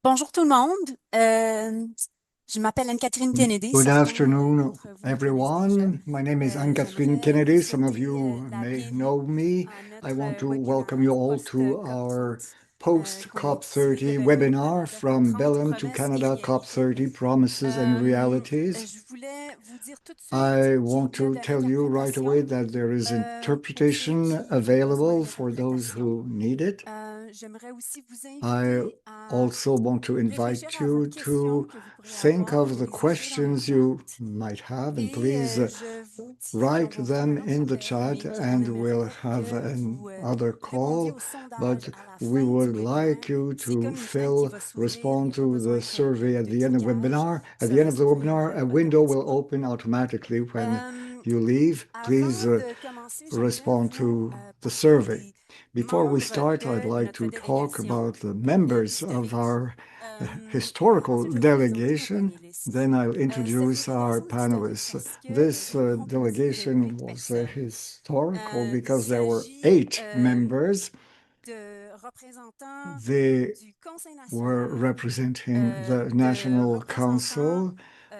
Bonjour tout le monde. Je m'appelle Anne-Catherine Kennedy. Good Certains afternoon, d'entre vous me connaissent déjà. everyone. My name is Anne-Catherine J'aimerais vous Kennedy. Some of souhaiter you la may know bienvenue me. à I notre want to welcome you webinaire all to our post-COP30 post-COP30 de Belém, webinar Canada, donc from 30 Belém to promesses et Canada, réalités. COP30 Promises and Realities. Je voulais vous dire tout de suite I qu'il want y a to de tell you right away l'interprétation that there is pour ceux interpretation qui ont besoin available for those d'interprétation. who need it. J'aimerais aussi vous I inviter à also want to réfléchir invite à vos you questions to que vous pourriez think avoir, of vous the les écrire dans le questions chat. you might have, and Et please je vous dis, on write va vous prendre them un autre in the appel, chat mais and we'll j'aimerais have que vous another répondiez call. au sondage But à la we fin du would webinaire. like you C'est to comme une fenêtre qui va s'ouvrir. Il n'y respond a pas to the besoin survey at de the end of the cliquage. webinar. Vous At the end saurez of the ça très webinar, a window will automatiquement. open automatically when Euh, you leave. Please Avant de commencer, j'aimerais respond vous to the parler survey. des Before we membres start, I'd de like notre to talk délégation about the members of historique. our historical Ensuite, je vais vous présenter nos delegation. panélistes. Then I'll Cette introduce our délégation est historique panelists. parce qu'elle This est composée de delegation 8 was personnes. historical Il because there were s'agit 8 members. de représentants They du Conseil were national, representing the de National représentants Council.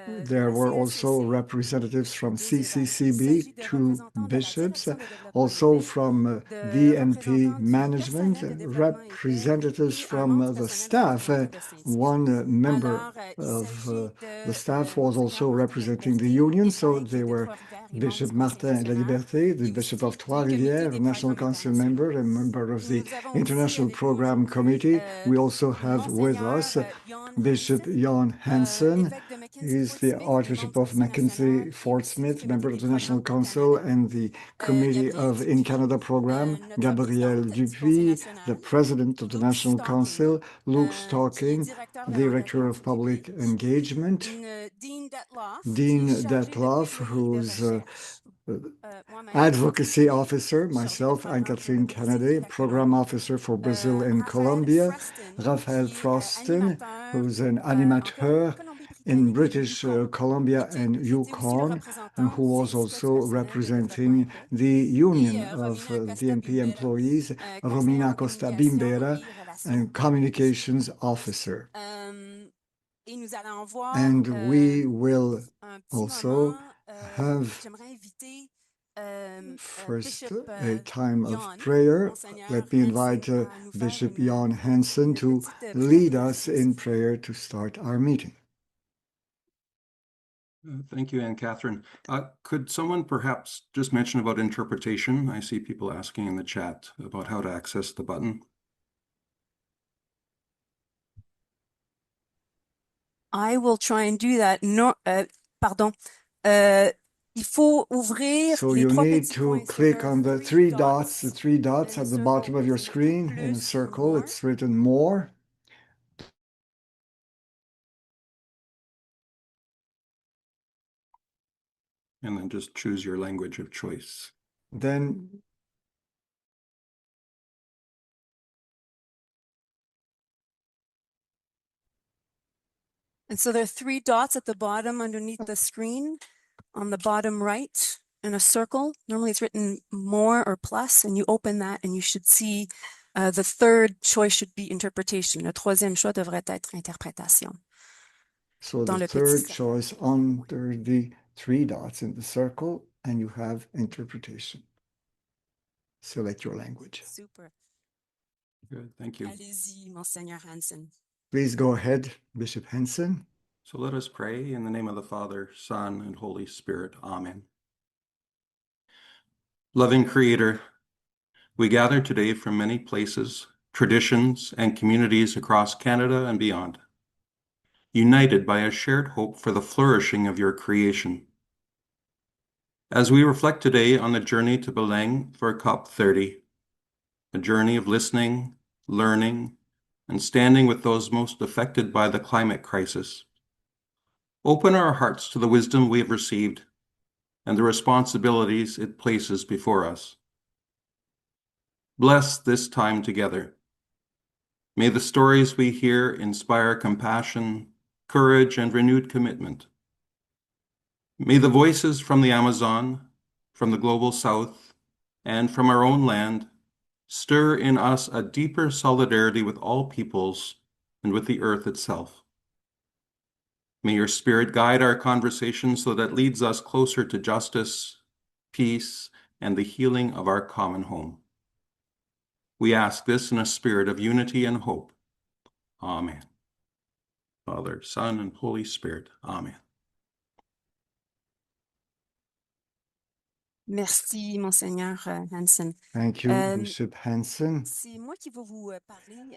de There la were also CNCC, representatives from deux évêques. Il CCCB, s'agit de two représentants de la bishops, Direction de développement du also Québec, from de DNP représentants du management, personnel de développement épais representatives et un from membre the personnel staff. représentant de Saint-Yves. One member Alors, il of s'agit the de staff was Monseigneur also Martin La representing the Liberté, union, so évêque they de were Trois-Rivières et membre Bishop du Conseil Martin La national Liberté, the et Bishop of aussi du Comité Trois-Rivières, des National programmes Council internationaux. member and member of the Nous avons aussi International avec nous Program aujourd'hui Committee. We also have with Monseigneur us Jan Bishop Hansen, Jan Hansen. évêque de Mackenzie He's Fort the Smith et membre Archbishop du of Conseil national Mackenzie et Fort aussi du Smith, Comité member of des the National programmes au Council Canada. and the Committee Gabrielle of In Dupuis, Canada program, notre Gabrielle présidente du Conseil Dupuis, the national, President of the Luke National Stocking, Council, Luke qui est Stocking, directeur de Director l'engagement of du Public Québec, Engagement, Dean Detloff, qui est Dean chargé de Detloff, plaidoyer et de who's recherche, moi-même, Advocacy Officer, chargée de myself, programme pour le Anne-Catherine Brésil et Kennedy, la Program Colombie, Officer for Brazil and Raphaël Colombia, Froston, Raphael qui est Froston, animateur who's an en animateur in Colombie-Britannique et le British Yukon, et Columbia qui, and qui était aussi le Yukon, and représentant who du was syndicat du also personnel de développement representing épais, the et union of Romina DNP Costa-Bimbera, employees, conseillère Romina en Costa communication Bimbera, et relations and publiques. Communications Officer. Et nous allons voir And we will un petit also moment. have J'aimerais inviter first Bishop a time of Jan, prayer. Monseigneur Let me Hansen, invite à nous faire Bishop Jan Hansen une to petite prière lead us d'introduction, s'il in vous plaît. prayer to start our meeting. Thank you, Anne-Catherine. Could someone perhaps just mention about interpretation? I see people asking in the chat about how to access the button. I will try and do that. Non, pardon. Il faut ouvrir So les you trois need petits to points. So click there are on the three three dots in the at the circle. bottom of your C'est marqué screen. In a plus ou circle, more. it's written more. And then just choose your language of choice. Then And so there are three dots at the bottom underneath the screen on the bottom right in a circle. Normally it's written more or plus, and you open that and you should see the third choice should be interpretation. Le troisième choix devrait être interprétation. so Dans the le petit third cercle. choice under the three dots in the circle, and you have interpretation. Select your language. Super. Good, thank you. Allez-y, Monseigneur Hansen. Please go ahead, Bishop Hansen. So let us pray in the name of the Father, Son, and Holy Spirit. Amen. Loving Creator, we gather today from many places, traditions, and communities across Canada and beyond, united by a shared hope for the flourishing of your creation. As we reflect today on the journey to Belém for COP30, a journey of listening, learning, and standing with those most affected by the climate crisis, open our hearts to the wisdom we have received and the responsibilities it places before us. Bless this time together. May the stories we hear inspire compassion, courage, and renewed commitment. May the voices from the Amazon, from the global South, and from our own land stir in us a deeper solidarity with all peoples and with the earth itself. May your Spirit guide our conversation so that it leads us closer to justice, peace, and the healing of our common home. We ask this in a spirit of unity and hope. Amen. Father, Son, and Holy Spirit. Amen. Merci, Monseigneur Hansen. Thank you, Euh, Bishop Hansen. C'est moi qui vais vous parler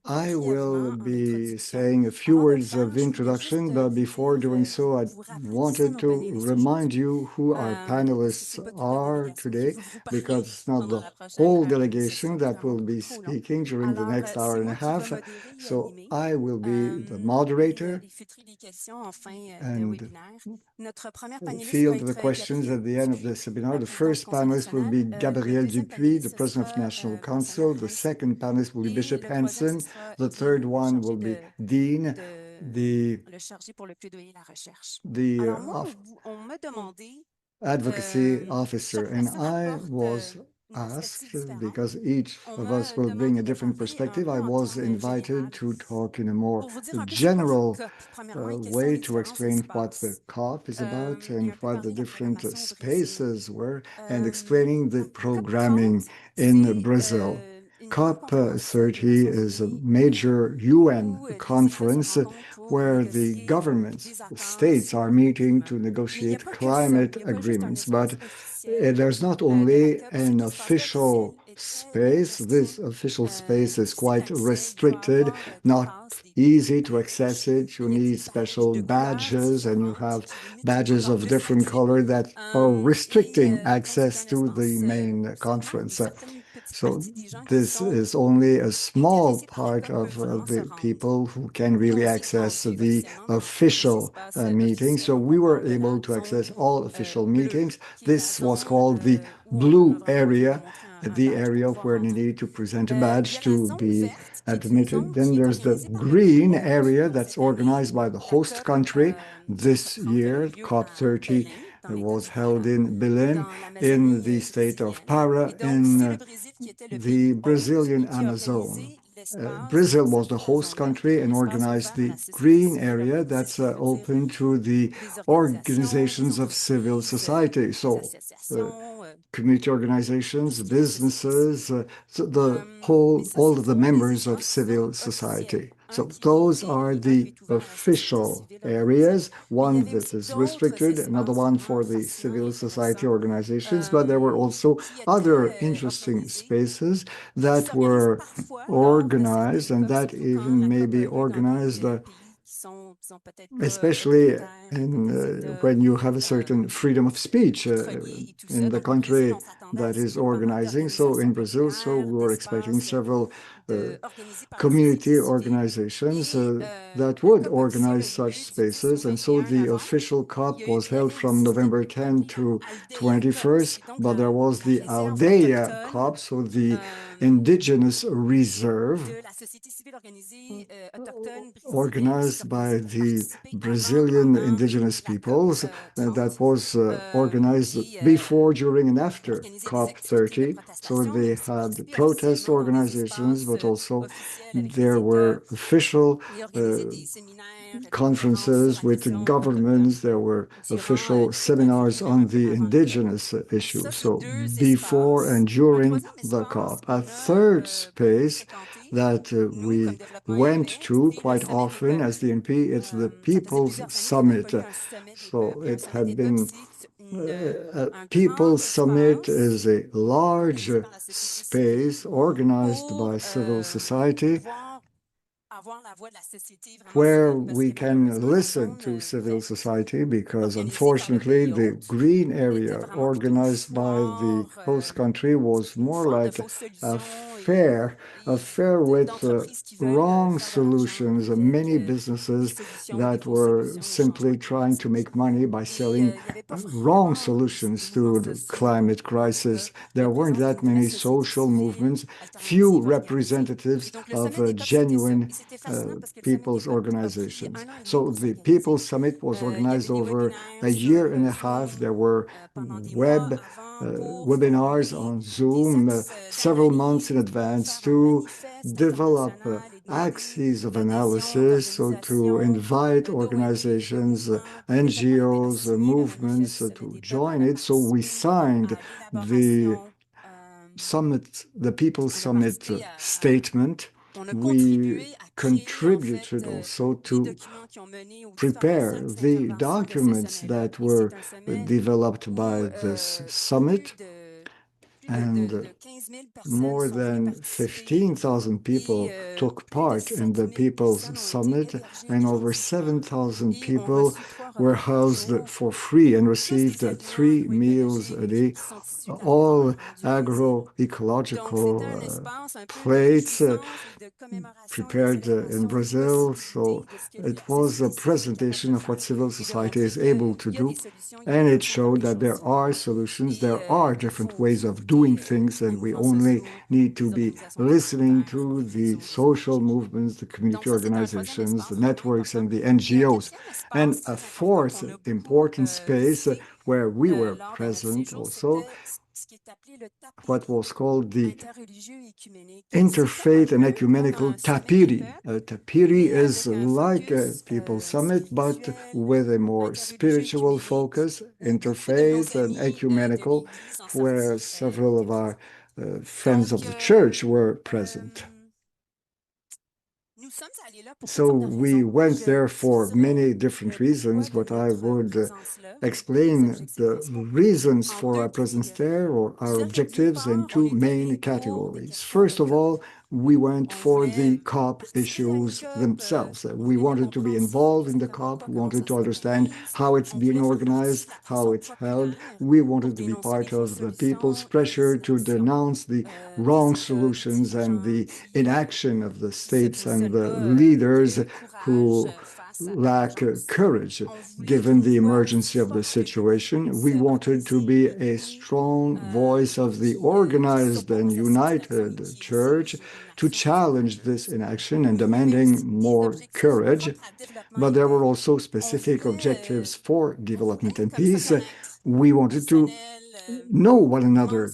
I will brièvement en be introduction. saying a few Avant de le words faire, of je voulais introduction, juste but vous before dire, doing so, I vous rappeler qui sont wanted nos to panélistes remind aujourd'hui. you who our Parce que panelists c'est pas toute la are délégation qui today, va vous parler because it's not pendant the la prochaine whole heure et demie. Ce delegation sera that évidemment will be trop long. speaking during the Alors, next hour c'est and a moi qui vais half. modérer et So animer. I will be the Et moderator les futries des questions en fin de and webinaire. Notre première panéliste va field the être questions Gabrielle at the end of the Dupuis, seminar. la The présidente du first Conseil panelist will be national. Le Gabrielle deuxième Dupuis, the panéliste, ce president of sera National Monseigneur Council. The Hansen. second panelist will be Et Bishop le troisième, ce Hansen. sera The Dean, third le one chargé will be Dean, le chargé pour le plaidoyer et la recherche. the Alors moi, on m'a demandé, advocacy officer, chaque and personne I apporte was une perspective asked, différente. because each On of us m'a will bring demandé a de different parler un perspective. peu I en was termes invited général to talk in a more pour vous dire un peu c'est quoi les general COP. Premièrement, quels sont way les to différents explain what the espaces. COP is about Et and un peu what the parler de la different programmation au Brésil. spaces were, and explaining the La programming COP30, in c'est Brazil. une grande conférence des COP30 Nations is a Unies major UN où les États se conference rencontrent pour where the négocier governments, des accords states sur are le meeting climat. to Mais il n'y a negotiate pas que ça. climate Il n'y a pas juste un agreements. espace But officiel there's not de la only COP. Ce an qui se passe là official d'officiel est très space, restreint, this official space is difficile quite d'accès. Il faut restricted, avoir des not passes, des easy to access badges, it. You une need étiquetage special de couleurs badges, and you différentes have qui limite badges leur of different visibilité. color that are restricting Quand c'est access un to the espace main seulement une conference. certaine petite So partie des gens qui this sont is only a small intéressés par la part COP peuvent of seulement se the rendre. people who can Nous, really on s'est access rendu the officiellement dans tous les official espaces meeting. officiels. So Donc, we on were parle de la able to zone access all official bleue, meetings. qui est la This was zone called the où on a blue vraiment besoin de area, montrer un the badge pour area pouvoir where you rentrer. need to present a Il y badge a la to zone be verte, qui est une admitted. zone qui Then est there's the organisée par le green hôte area pour that's cette année. organized by the La host COP country. This 30 a eu year, lieu à COP30 Belém, dans l'État was du held Pará, in Belém, dans in l'Amazonie the state of brésilienne. Para, Et donc, c'est le in Brésil qui était le the pays hôte Brazilian et qui a Amazon. organisé l'espace Brazil pour was cette the host raison verte, qui country est un and espace organized ouvert à the la société green civile area organisée, that's ce qui veut dire open to the des organisations, des organizations of civil entreprises, society. des So, associations, community tout organizations, ce qui est la société civile. businesses, so the Mais ça, all ce of the sont les members of espaces qui sont civil officiels. society. Un So qui those est are libre, un qui the est ouvert à la société official civile organisée. areas, Mais il y one avait that aussi is d'autres restricted, another espaces one vraiment for the fascinants et civil society intéressants organizations, but there were also qui other étaient interesting organisés, spaces qui that s'organisent were parfois lors de organized certaines and COP, that surtout quand even la may COP be a lieu dans des organized pays qui sont, disons, peut-être pas especially autoritaires, pas in des États when you have a certain freedom of speech pétroliers et tout ça. in the Donc, au Brésil, country on s'attendait à that ce is qu'il y ait pas mal organizing. So in d'organisations Brazil, so populaires, we were expecting d'espaces several organisés par la société community civile. organizations Et that la would COP officielle a organize eu such lieu du 10 au spaces. And so 21 the novembre. official Il y COP a eu was bien held from aussi des November pays 10 comme la to Aldeia COP, 21st, qui est donc but there was la the réserve Aldeia autochtone COP, so the euh, indigenous reserve de la société civile organisée autochtone brésilienne qui organized by s'organisait pour the participer avant, Brazilian pendant indigenous la COP peoples that 30 was organized et before, during, and after organiser des activités de COP30. So protestation, mais they aussi had participer protest officiellement dans des organizations, espaces but also officiels avec les there États were official et organiser des séminaires, des conférences sur conferences la with question autochtone governments. There were durant official toute l'année, seminars d'ailleurs on un peu the avant les COP. indigenous issue. Ça, c'est So deux before espaces. and Un during troisième the espace COP. A qu'on a third beaucoup space fréquenté, that nous, comme we développement et went paix, to c'est le quite sommet des often as peuples. the NP, it's the Ça faisait People's plusieurs années qu'on n'avait pas Summit. eu un sommet des So peuples. Et un it sommet had des peuples, been c'est a un grand People's Summit espace is a large organisé par la société civile space organized pour by civil society pouvoir avoir la voix de la société vraiment where civile, parce we que can malheureusement, la listen zone to civil verte, society because organisée par le unfortunately pays the hôte, green était area vraiment plutôt une organized by the foire, host country was une more foire de like fausses a solutions a fair with d'entreprises qui veulent wrong faire de l'argent solutions, avec many des businesses solutions ou des that fausses were solutions au changement simply trying to climatique. make money by Et selling il n'y avait pas wrong vraiment de solutions mouvement to the social, climate en tout cas crisis. de There weren't présence d'une that vraie many société social civile movements, few alternative organisée. Et representatives donc, le of sommet des COP, c'était ça. genuine Et c'était fascinant parce que le sommet des people's COP a pris organizations. 1 an et demi So pour the s'organiser. People's Summit was Il y avait organized des over webinaires a sur year and a half. There Zoom were pendant des mois web avant pour webinars formuler on des Zoom axes several months in d'analyse, pour advance faire un to manifeste develop international et axes of analysis, so to invite organizations, NGOs, movements to join it. So we signed the summit, the People's Summit statement. We contributed also to prepare the documents that were developed by this summit, and more than 15,000 people took part in the People's Summit, and over 7,000 people were housed for free and received 3 meals a day, all agroecological plates prepared in Brazil. So it was a presentation of what civil society is able to do. And it showed that there are solutions, there are different ways of doing things, and we only need to be listening to the social movements, the community organizations, the networks, and the NGOs. And a fourth important space where we were present also, what was called the Interfaith and Ecumenical Tapiri. Tapiri is like a People's Summit, but with a more spiritual focus, interfaith and ecumenical, where several of our friends of the church were present. So we went there for many different reasons, but I would explain the reasons for our presence there or our objectives in two main categories. First of all, we went for the COP issues themselves. We wanted to be involved in the COP. We wanted to understand how it's being organized, how it's held. We wanted to be part of the people's pressure to denounce the wrong solutions and the inaction of the states and the leaders who lack courage given the emergency of the situation. We wanted to be a strong voice of the organized and united church to challenge this inaction and demanding more courage. But there were also specific objectives for development and peace. We wanted to know one another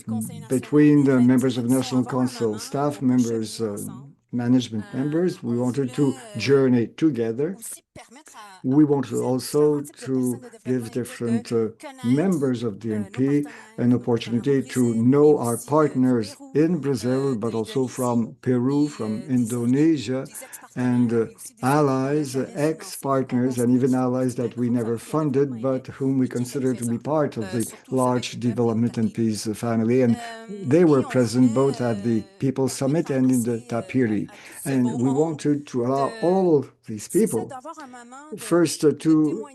between the members of the National Council, staff members, management members. We wanted to journey together. We wanted also to give different members of DNP an opportunity to know our partners in Brazil, but also from Peru, from Indonesia, and allies, ex-partners, and even allies that we never funded, but whom we consider to be part of the large development and peace family. And they were present both at the People's Summit and in the Tapiri. And we wanted to allow all these people first to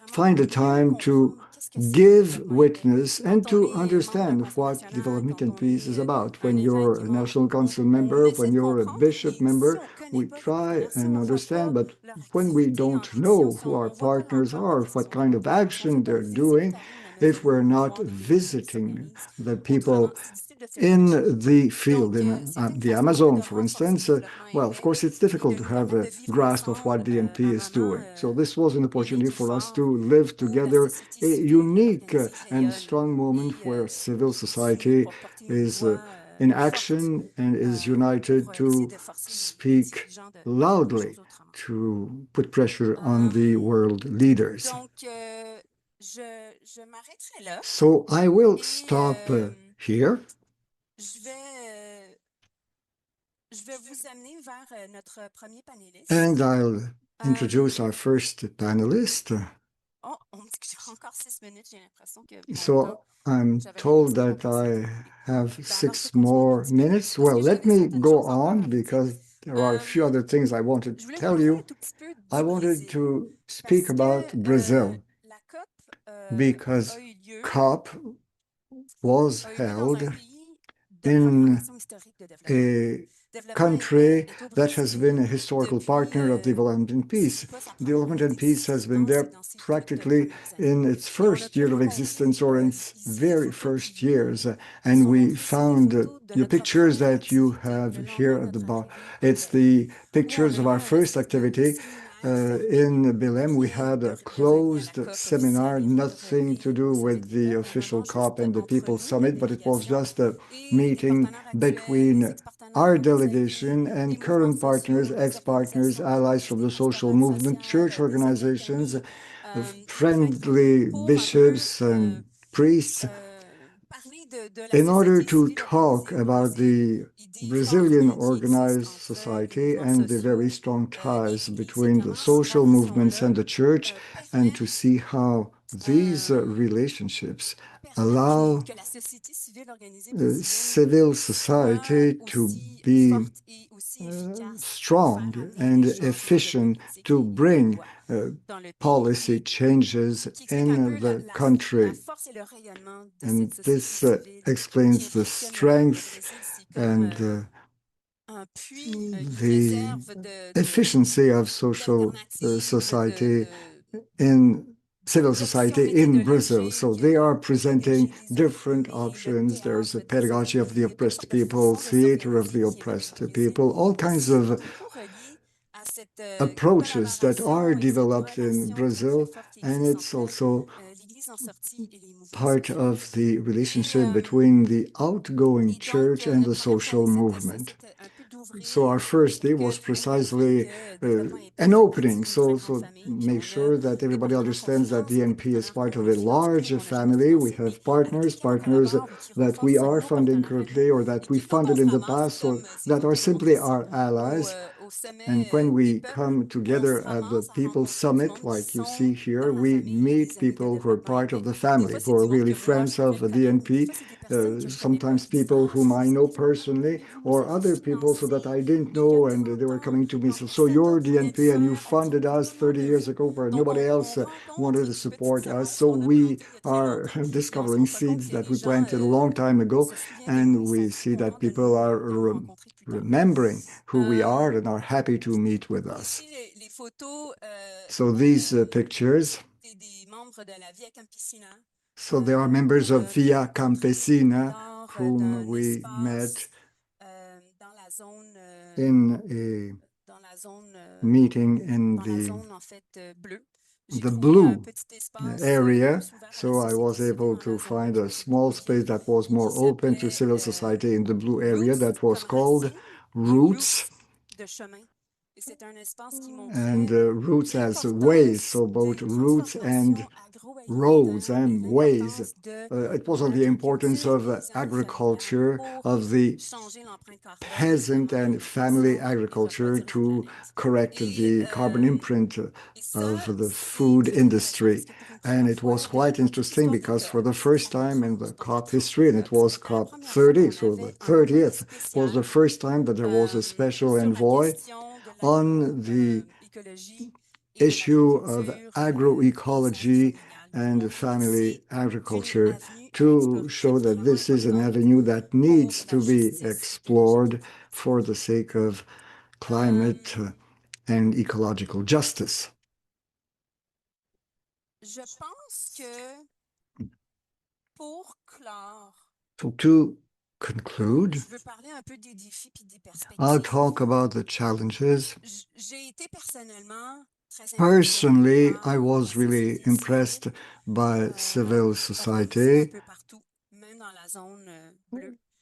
find a time to give witness and to understand what development and peace is about. When you're a National Council member, when you're a bishop member, we try and understand, but when we don't know who our partners are, what kind of action they're doing, if we're not visiting the people in the field, in the Amazon, for instance, well, of course, it's difficult to have a grasp of what DNP is doing. So this was an opportunity for us to live together, a unique and strong moment where civil society is in action and is united to speak loudly, to put pressure on the world leaders. So I will stop here. And I'll introduce our first panelist. So I'm told that I have 6 more minutes. Well, let me go on because there are a few other things I wanted to tell you. I wanted to speak about Brazil because COP was held in a country that has been a historical partner of development and peace. Development and peace has been there practically in its first year of existence or in its very first years. And we found the pictures that you have here at the bottom. It's the pictures of our first activity. In Belém, we had a closed seminar, nothing to do with the official COP and the People's Summit, but it was just a meeting between our delegation and current partners, ex-partners, allies from the social movement, church organizations, friendly bishops and priests, in order to talk about the Brazilian organized society and the very strong ties between the social movements and the church, and to see how these relationships allow civil society to be strong and efficient to bring policy changes in the country. And this explains the strength and the efficiency of social society in civil society in Brazil. So they are presenting different options. There's a pedagogy of the oppressed people, theater of the oppressed people, all kinds of approaches that are developed in Brazil, and it's also part of the relationship between the outgoing church and the social movement. So our first day was precisely an opening, so make sure that everybody understands that the NP is part of a large family. We have partners that we are funding currently or that we funded in the past, or that are simply our allies. And when we come together at the People's Summit, like you see here, we meet people who are part of the family, who are really friends of the DNP, sometimes people whom I know personally, or other people so that I didn't know and they were coming to me. So you're DNP and you funded us 30 years ago where nobody else wanted to support us. So we are discovering seeds that we planted a long time ago, and we see that people are remembering who we are and are happy to meet with us. So these pictures, so they are members of Via Campesina whom we met in a meeting in the blue area. So I was able to find a small space that was more open to civil society in the blue area that was called Roots. And roots as ways, so both roots and roads and ways. It was on the importance of agriculture, of the peasant and family agriculture to correct the carbon imprint of the food industry. And it was quite interesting because for the first time in the COP history, and it was COP30, so the 30th was the first time that there was a special envoy on the issue of agroecology and family agriculture to show that this is an avenue that needs to be explored for the sake of climate and ecological justice. So to conclude, I'll talk about the challenges. Personally, I was really impressed by civil society.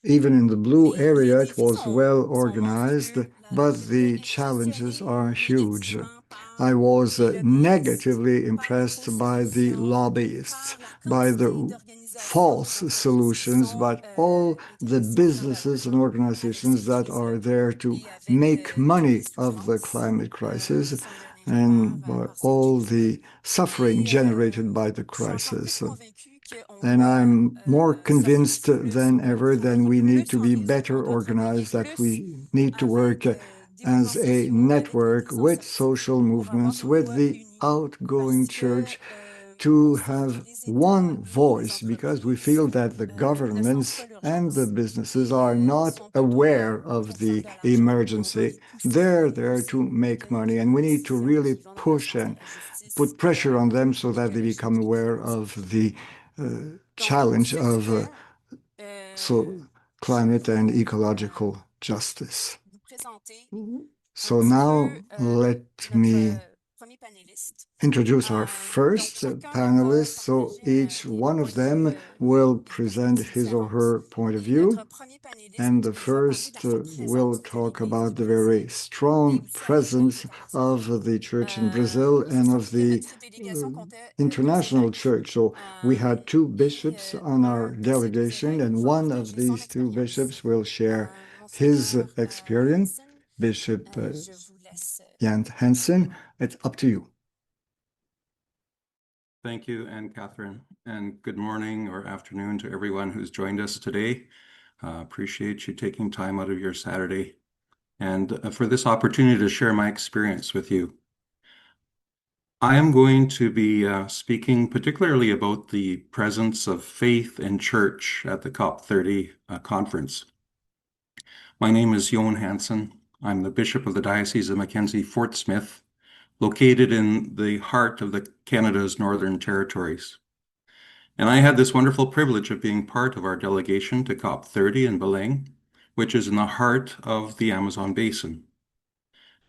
Even in the blue area, it was well organized, but the challenges are huge. I was negatively impressed by the lobbyists, by the false solutions, but all the businesses and organizations that are there to make money of the climate crisis and by all the suffering generated by the crisis. And I'm more convinced than ever that we need to be better organized, that we need to work as a network with social movements, with the outgoing church, to have one voice, because we feel that the governments and the businesses are not aware of the emergency. They're there to make money, and we need to really push and put pressure on them so that they become aware of the challenge of climate and ecological justice. So now let me introduce our first panelist. So each one of them will present his or her point of view. And the first will talk about the very strong presence of the church in Brazil and of the international church. So we had two bishops on our delegation, and one of these two bishops will share his experience. Bishop Jan Hansen, it's up to you. Thank you, Anne Catherine, and good morning or afternoon to everyone who's joined us today. Appreciate you taking time out of your Saturday and for this opportunity to share my experience with you. I am going to be speaking particularly about the presence of faith in church at the COP30 conference. My name is Johan Hansen. I'm the Bishop of the Diocese of Mackenzie-Fort Smith, located in the heart of Canada's Northern Territories. And I had this wonderful privilege of being part of our delegation to COP30 in Belém, which is in the heart of the Amazon Basin.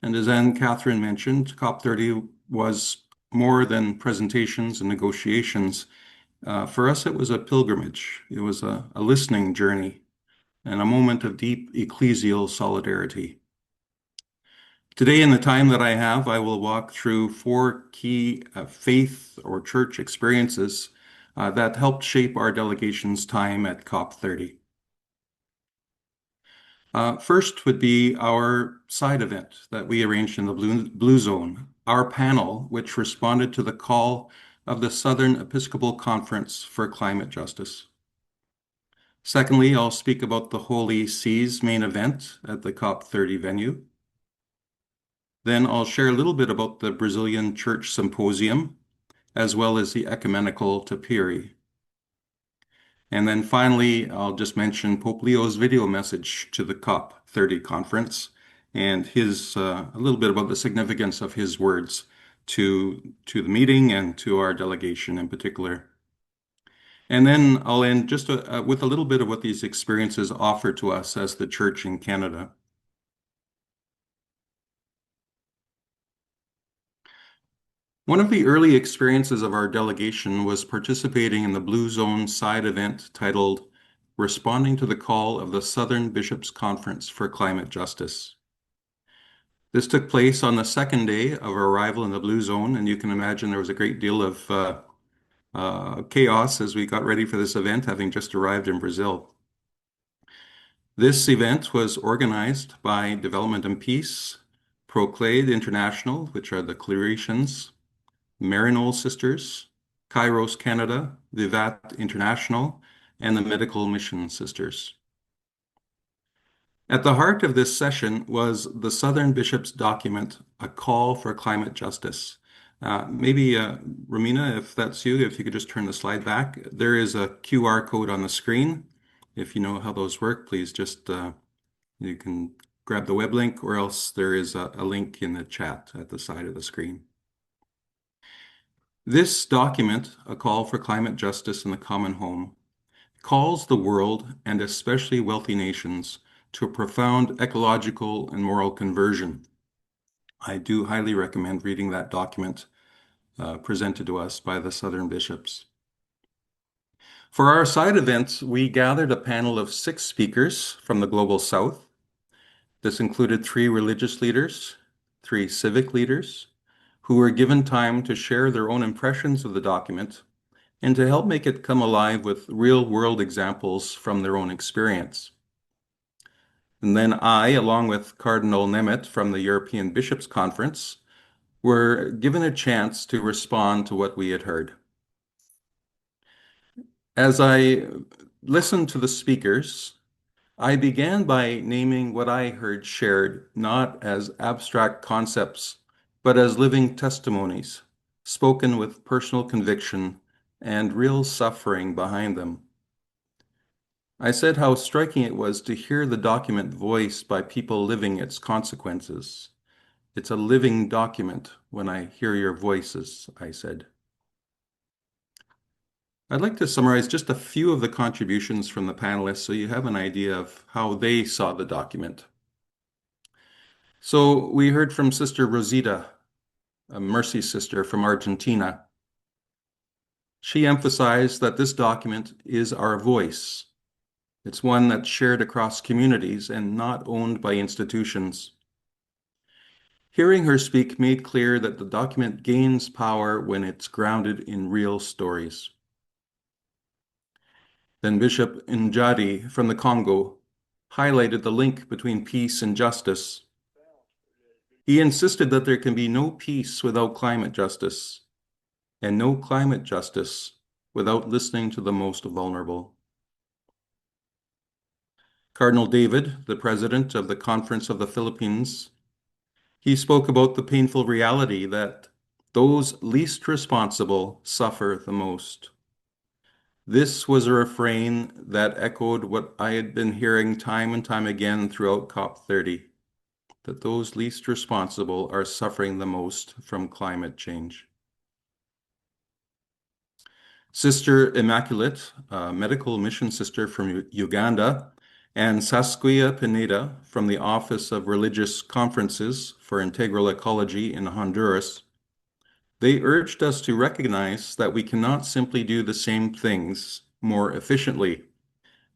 And as Anne Catherine mentioned, COP30 was more than presentations and negotiations. For us, it was a pilgrimage. It was a listening journey and a moment of deep ecclesial solidarity. Today, in the time that I have, I will walk through four key faith or church experiences that helped shape our delegation's time at COP30. First would be our side event that we arranged in the Blue Zone, our panel, which responded to the call of the Southern Episcopal Conference for Climate Justice. Secondly, I'll speak about the Holy See's main event at the COP30 venue. Then I'll share a little bit about the Brazilian Church Symposium, as well as the Ecumenical Tapiri. And then finally, I'll just mention Pope Leo's video message to the COP30 conference and his a little bit about the significance of his words to the meeting and to our delegation in particular. And then I'll end just with a little bit of what these experiences offer to us as the church in Canada. One of the early experiences of our delegation was participating in the Blue Zone side event titled Responding to the Call of the Southern Bishops' Conference for Climate Justice. This took place on the second day of our arrival in the Blue Zone, and you can imagine there was a great deal of chaos as we got ready for this event, having just arrived in Brazil. This event was organized by Development and Peace, Proclade International, which are the Claretians, Maryknoll Sisters, Kairos Canada, Vivat International, and the Medical Mission Sisters. At the heart of this session was the Southern Bishops' document, A Call for Climate Justice. Maybe, Romina, if that's you, if you could just turn the slide back. There is a QR code on the screen. If you know how those work, please just, you can grab the web link, or else there is a link in the chat at the side of the screen. This document, A Call for Climate Justice in the Common Home, calls the world, and especially wealthy nations, to a profound ecological and moral conversion. I do highly recommend reading that document presented to us by the Southern Bishops. For our side events, we gathered a panel of 6 speakers from the Global South. This included 3 religious leaders, 3 civic leaders, who were given time to share their own impressions of the document and to help make it come alive with real-world examples from their own experience. And then I, along with Cardinal Nemeth from the European Bishops' Conference, were given a chance to respond to what we had heard. As I listened to the speakers, I began by naming what I heard shared not as abstract concepts, but as living testimonies, spoken with personal conviction and real suffering behind them. I said how striking it was to hear the document voiced by people living its consequences. It's a living document when I hear your voices, I said. I'd like to summarize just a few of the contributions from the panelists so you have an idea of how they saw the document. So we heard from Sister Rosita, a Mercy sister from Argentina. She emphasized that this document is our voice. It's one that's shared across communities and not owned by institutions. Hearing her speak made clear that the document gains power when it's grounded in real stories. Then Bishop Njadi from the Congo highlighted the link between peace and justice. He insisted that there can be no peace without climate justice, and no climate justice without listening to the most vulnerable. Cardinal David, the president of the Conference of the Philippines, he spoke about the painful reality that those least responsible suffer the most. This was a refrain that echoed what I had been hearing time and time again throughout COP30, that those least responsible are suffering the most from climate change. Sister Immaculate, a medical mission sister from Uganda, and Saskia Pineda from the Office of Religious Conferences for Integral Ecology in Honduras, they urged us to recognize that we cannot simply do the same things more efficiently.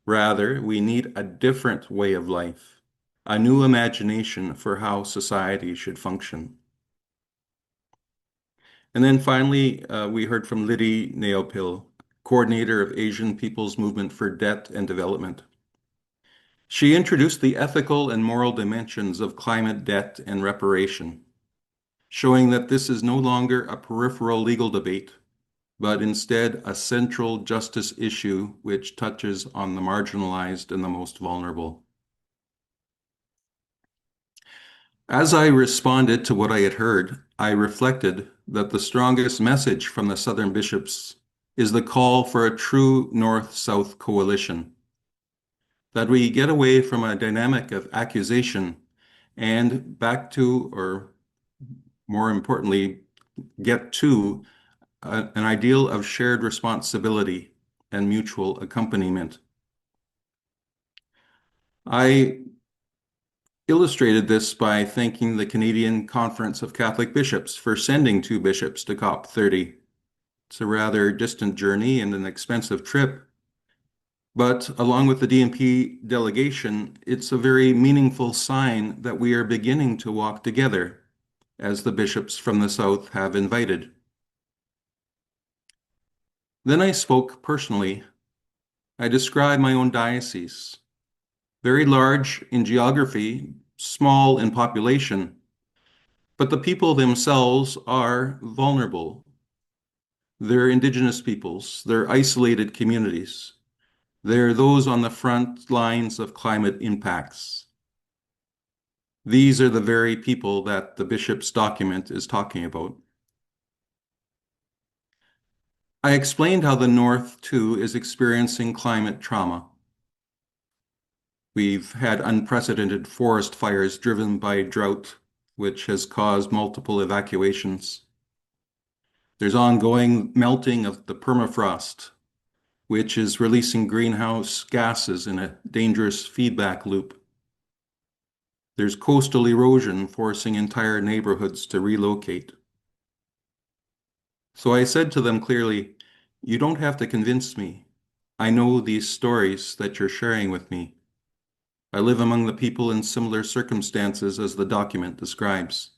Rather, we need a different way of life, a new imagination for how society should function. And then finally, we heard from Liddy Neopil, coordinator of Asian People's Movement for Debt and Development. She introduced the ethical and moral dimensions of climate debt and reparation, showing that this is no longer a peripheral legal debate, but instead a central justice issue which touches on the marginalized and the most vulnerable. As I responded to what I had heard, I reflected that the strongest message from the Southern bishops is the call for a true North-South coalition, that we get away from a dynamic of accusation and back to, or more importantly, get to an ideal of shared responsibility and mutual accompaniment. I illustrated this by thanking the Canadian Conference of Catholic Bishops for sending 2 bishops to COP30. It's a rather distant journey and an expensive trip, but along with the DNP delegation, it's a very meaningful sign that we are beginning to walk together, as the bishops from the South have invited. Then I spoke personally. I described my own diocese, very large in geography, small in population, but the people themselves are vulnerable. They're indigenous peoples, they're isolated communities. They're those on the front lines of climate impacts. These are the very people that the bishop's document is talking about. I explained how the North, too, is experiencing climate trauma. We've had unprecedented forest fires driven by drought, which has caused multiple evacuations. There's ongoing melting of the permafrost, which is releasing greenhouse gases in a dangerous feedback loop. There's coastal erosion forcing entire neighborhoods to relocate. So I said to them clearly, you don't have to convince me. I know these stories that you're sharing with me. I live among the people in similar circumstances as the document describes.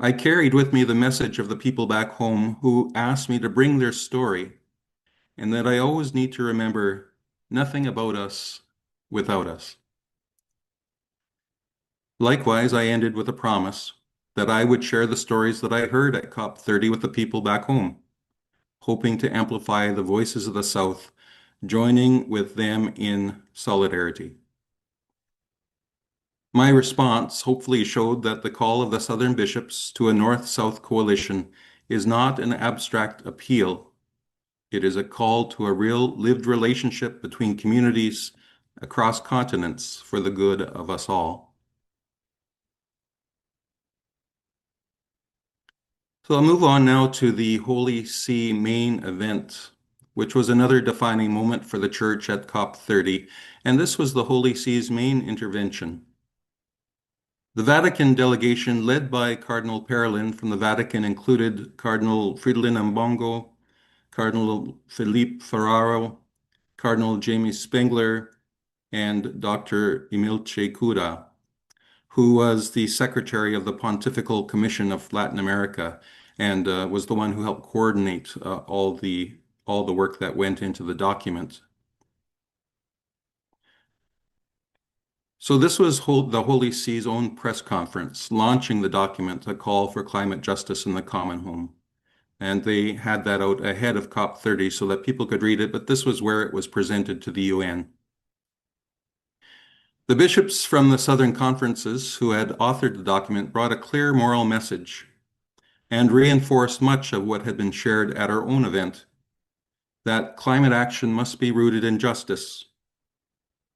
I carried with me the message of the people back home who asked me to bring their story, and that I always need to remember nothing about us without us. Likewise, I ended with a promise that I would share the stories that I heard at COP30 with the people back home, hoping to amplify the voices of the South, joining with them in solidarity. My response hopefully showed that the call of the Southern bishops to a North-South coalition is not an abstract appeal. It is a call to a real lived relationship between communities across continents for the good of us all. So I'll move on now to the Holy See main event, which was another defining moment for the Church at COP30, and this was the Holy See's main intervention. The Vatican delegation led by Cardinal Parolin from the Vatican included Cardinal Fridolin Ambongo, Cardinal Felipe Ferraro, Cardinal Jamie Spengler, and Dr. Emilce Cura, who was the secretary of the Pontifical Commission of Latin America and was the one who helped coordinate all the work that went into the document. So this was the Holy See's own press conference, launching the document, A Call for Climate Justice in the Common Home. And they had that out ahead of COP30 so that people could read it, but this was where it was presented to the UN. The bishops from the Southern Conferences who had authored the document brought a clear moral message and reinforced much of what had been shared at our own event, that climate action must be rooted in justice,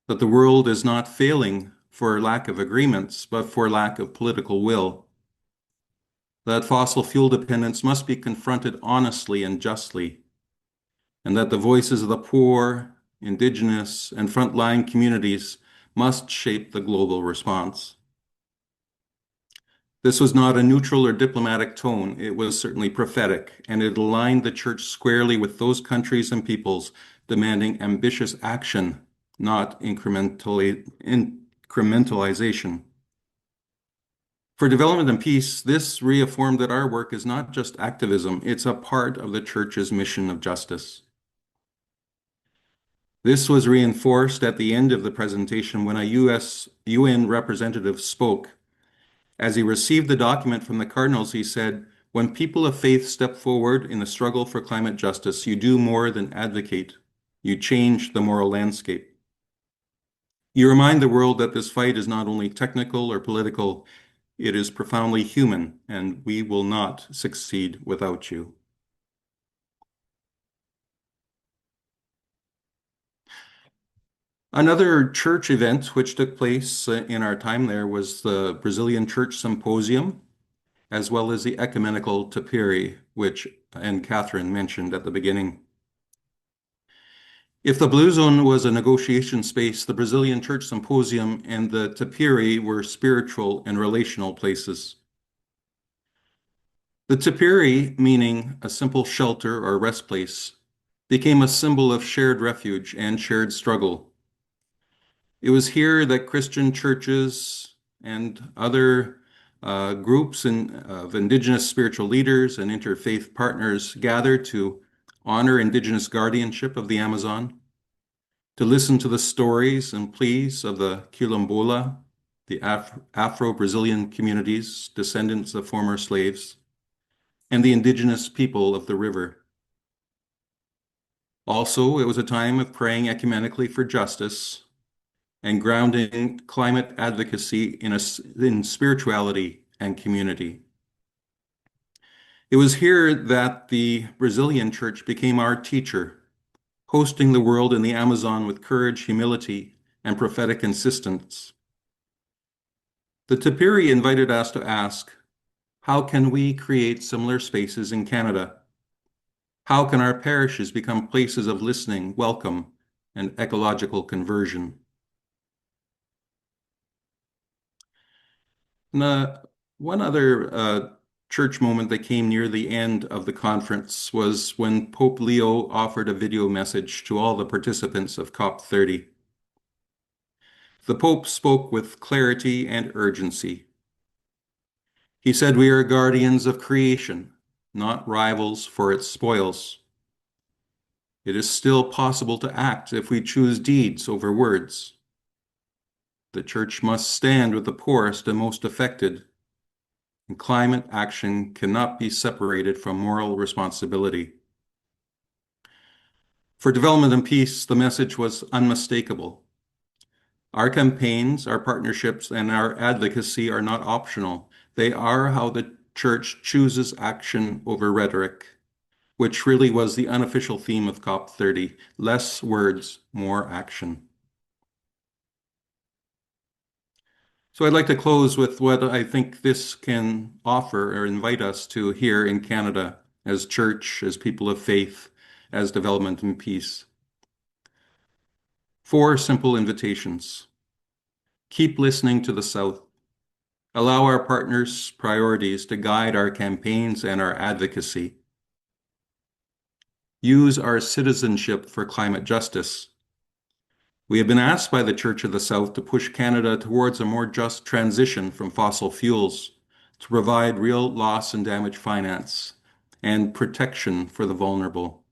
that the world is not failing for lack of agreements, but for lack of political will, that fossil fuel dependence must be confronted honestly and justly, and that the voices of the poor, indigenous, and frontline communities must shape the global response. This was not a neutral or diplomatic tone. It was certainly prophetic, and it aligned the church squarely with those countries and peoples demanding ambitious action, not incrementalization. For development and peace, this reaffirmed that our work is not just activism, it's a part of the church's mission of justice. This was reinforced at the end of the presentation when a UN representative spoke. As he received the document from the cardinals, he said, "When people of faith step forward in the struggle for climate justice, you do more than advocate. You change the moral landscape. You remind the world that this fight is not only technical or political, it is profoundly human, and we will not succeed without you." Another church event which took place in our time there was the Brazilian Church Symposium, as well as the ecumenical tapiri, which Catherine mentioned at the beginning. If the Blue Zone was a negotiation space, the Brazilian Church Symposium and the tapiri were spiritual and relational places. The tapiri, meaning a simple shelter or rest place, became a symbol of shared refuge and shared struggle. It was here that Christian churches and other groups of indigenous spiritual leaders and interfaith partners gathered to honor indigenous guardianship of the Amazon, to listen to the stories and pleas of the Quilombola, the Afro-Brazilian communities, descendants of former slaves, and the indigenous people of the river. Also, it was a time of praying ecumenically for justice and grounding climate advocacy in spirituality and community. It was here that the Brazilian church became our teacher, hosting the world in the Amazon with courage, humility, and prophetic insistence. The Tapiri invited us to ask, how can we create similar spaces in Canada? How can our parishes become places of listening, welcome, and ecological conversion? One other church moment that came near the end of the conference was when Pope Leo offered a video message to all the participants of COP30. The Pope spoke with clarity and urgency. He said, "We are guardians of creation, not rivals for its spoils. It is still possible to act if we choose deeds over words. The Church must stand with the poorest and most affected, and climate action cannot be separated from moral responsibility." For development and peace, the message was unmistakable. Our campaigns, our partnerships, and our advocacy are not optional. They are how the Church chooses action over rhetoric, which really was the unofficial theme of COP30, less words, more action. So I'd like to close with what I think this can offer or invite us to here in Canada as church, as people of faith, as development and peace. 4 simple invitations. Keep listening to the South. Allow our partners' priorities to guide our campaigns and our advocacy. Use our citizenship for climate justice. We have been asked by the Church of the South to push Canada towards a more just transition from fossil fuels, to provide real loss and damage finance and protection for the vulnerable.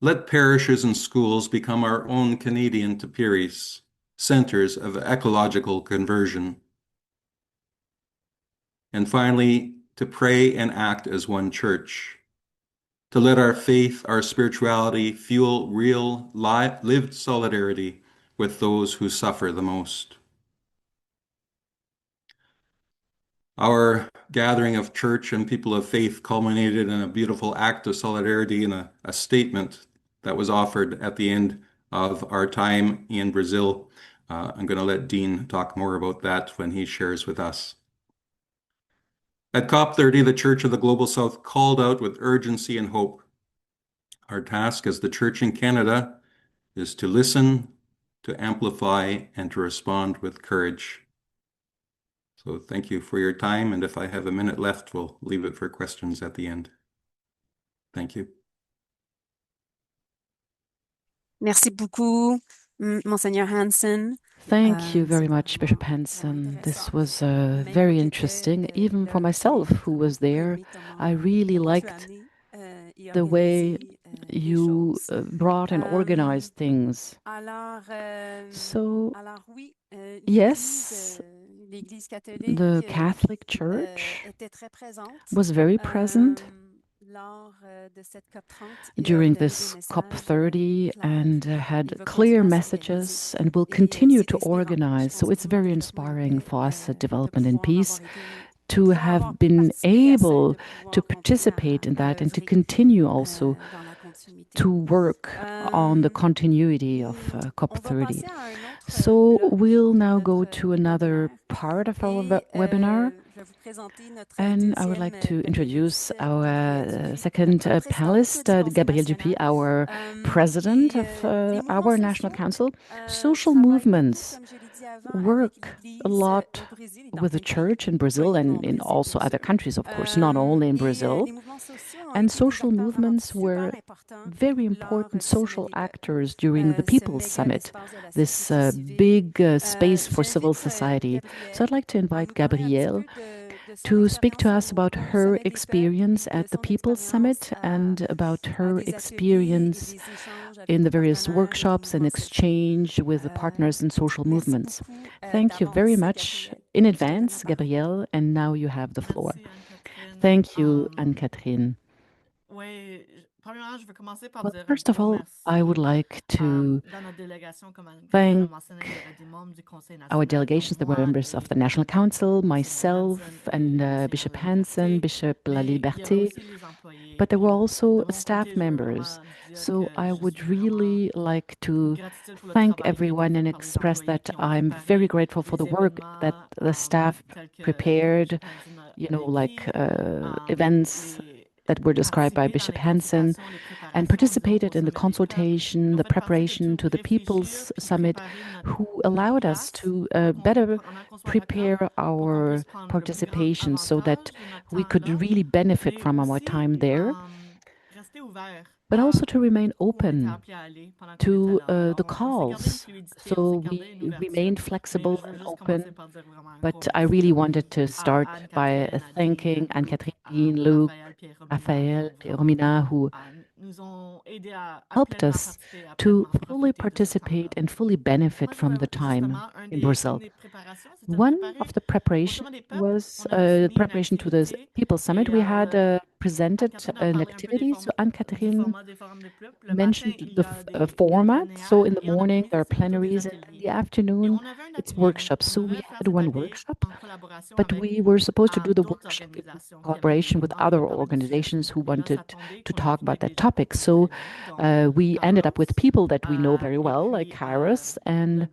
Let parishes and schools become our own Canadian Tapiris, centers of ecological conversion. And finally, to pray and act as one church, to let our faith, our spirituality fuel real, lived solidarity with those who suffer the most. Our gathering of church and people of faith culminated in a beautiful act of solidarity and a statement that was offered at the end of our time in Brazil. I'm going to let Dean talk more about that when he shares with us. At COP30, the Church of the Global South called out with urgency and hope. Our task as the Church in Canada is to listen, to amplify, and to respond with courage. So thank you for your time, and if I have a minute left, we'll leave it for questions at the end. Thank you. Merci beaucoup, Monseigneur Hansen. Thank you very much, Bishop Hansen. This was very interesting, even for myself who was there. I really liked the way you brought and organized things. So, yes, the Catholic Church was very present during this COP30 and had clear messages and will continue to organize. So it's very inspiring for us at Development and Peace to have been able to participate in that and to continue also to work on the continuity of COP30. So we'll now go to another part of our webinar. And I would like to introduce our second panelist, Gabrielle Dupuy, our president of our National Council. Social movements work a lot with the church in Brazil and in also other countries, of course, not only in Brazil. And social movements were very important social actors during the People's Summit, this big space for civil society. So I'd like to invite Gabrielle to speak to us about her experience at the People's Summit and about her experience in the various workshops and exchange with the partners in social movements. Thank you very much in advance, Gabrielle, and now you have the floor. Thank you, Anne-Catherine. Well, first of all, I would like to thank our delegations, the members of the National Council, myself, and Bishop Hansen, Bishop La Liberté, but there were also staff members. So I would really like to thank everyone and express that I'm very grateful for the work that the staff prepared, like events that were described by Bishop Hansen, and participated in the consultation, the preparation to the People's Summit, who allowed us to better prepare our participation so that we could really benefit from our time there, but also to remain open to the calls. So we remained flexible and open. But I really wanted to start by thanking Anne-Catherine, Luc, Raphaël, Romina, who helped us to fully participate and fully benefit from the time in Brazil. One of the preparation was preparation to the People's Summit. We had presented an activity. So Anne-Catherine mentioned the format. So in the morning, there are plenaries, and in the afternoon, it's workshops. So we had one workshop, but we were supposed to do the workshop in collaboration with other organizations who wanted to talk about that topic. So we ended up with people that we know very well, like Kairos and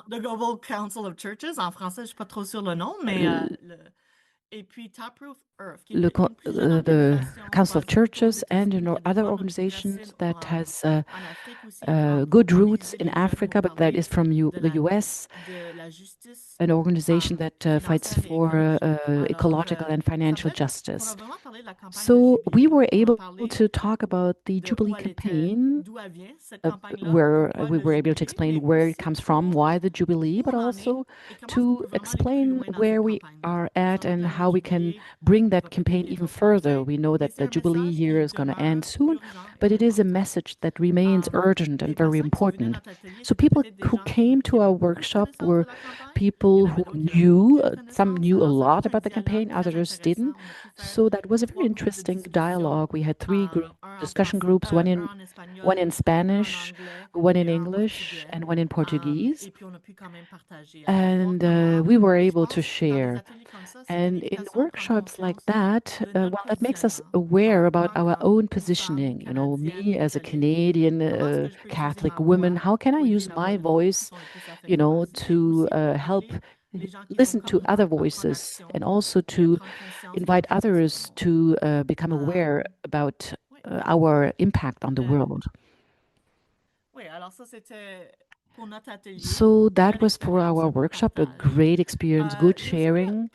the Global Council of Churches, en français, je suis pas trop sur le nom, mais et puis Taproot the Council of Churches and other organizations that has good roots in Africa, but that is from the US, an organization that fights for ecological and financial justice. So we were able to talk about the Jubilee campaign, where we were able to explain where it comes from, why the Jubilee, but also to explain where we are at and how we can bring that campaign even further. We know that the Jubilee year is going to end soon, but it is a message that remains urgent and very important. So people who came to our workshop were people who knew, some knew a lot about the campaign, others didn't. So that was a very interesting dialogue. We had three discussion groups, one in Spanish, one in English, and one in Portuguese. And we were able to share. And in workshops like that, well, that makes us aware about our own positioning. You know, me as a Canadian Catholic woman, how can I use my voice, you know, to help listen to other voices and also to invite others to become aware about our impact on the world. So that was for our workshop, a great experience, good sharing.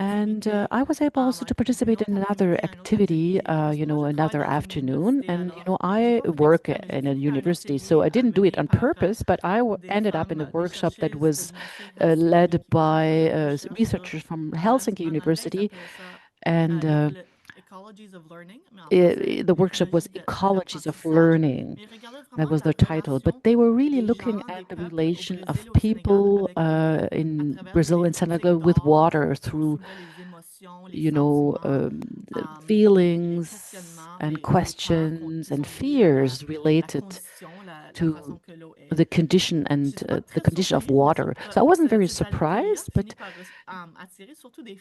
And I was able also to participate in another activity, you know, another afternoon. And, you know, I work in a university, so I didn't do it on purpose, but I ended up in a workshop that was led by researchers from Helsinki University. And the workshop was Ecologies of Learning. That was the title. But they were really looking at the relation of people in Brazil and Senegal with water through, you know, feelings and questions and fears related to the condition and the condition of water. So I wasn't very surprised, but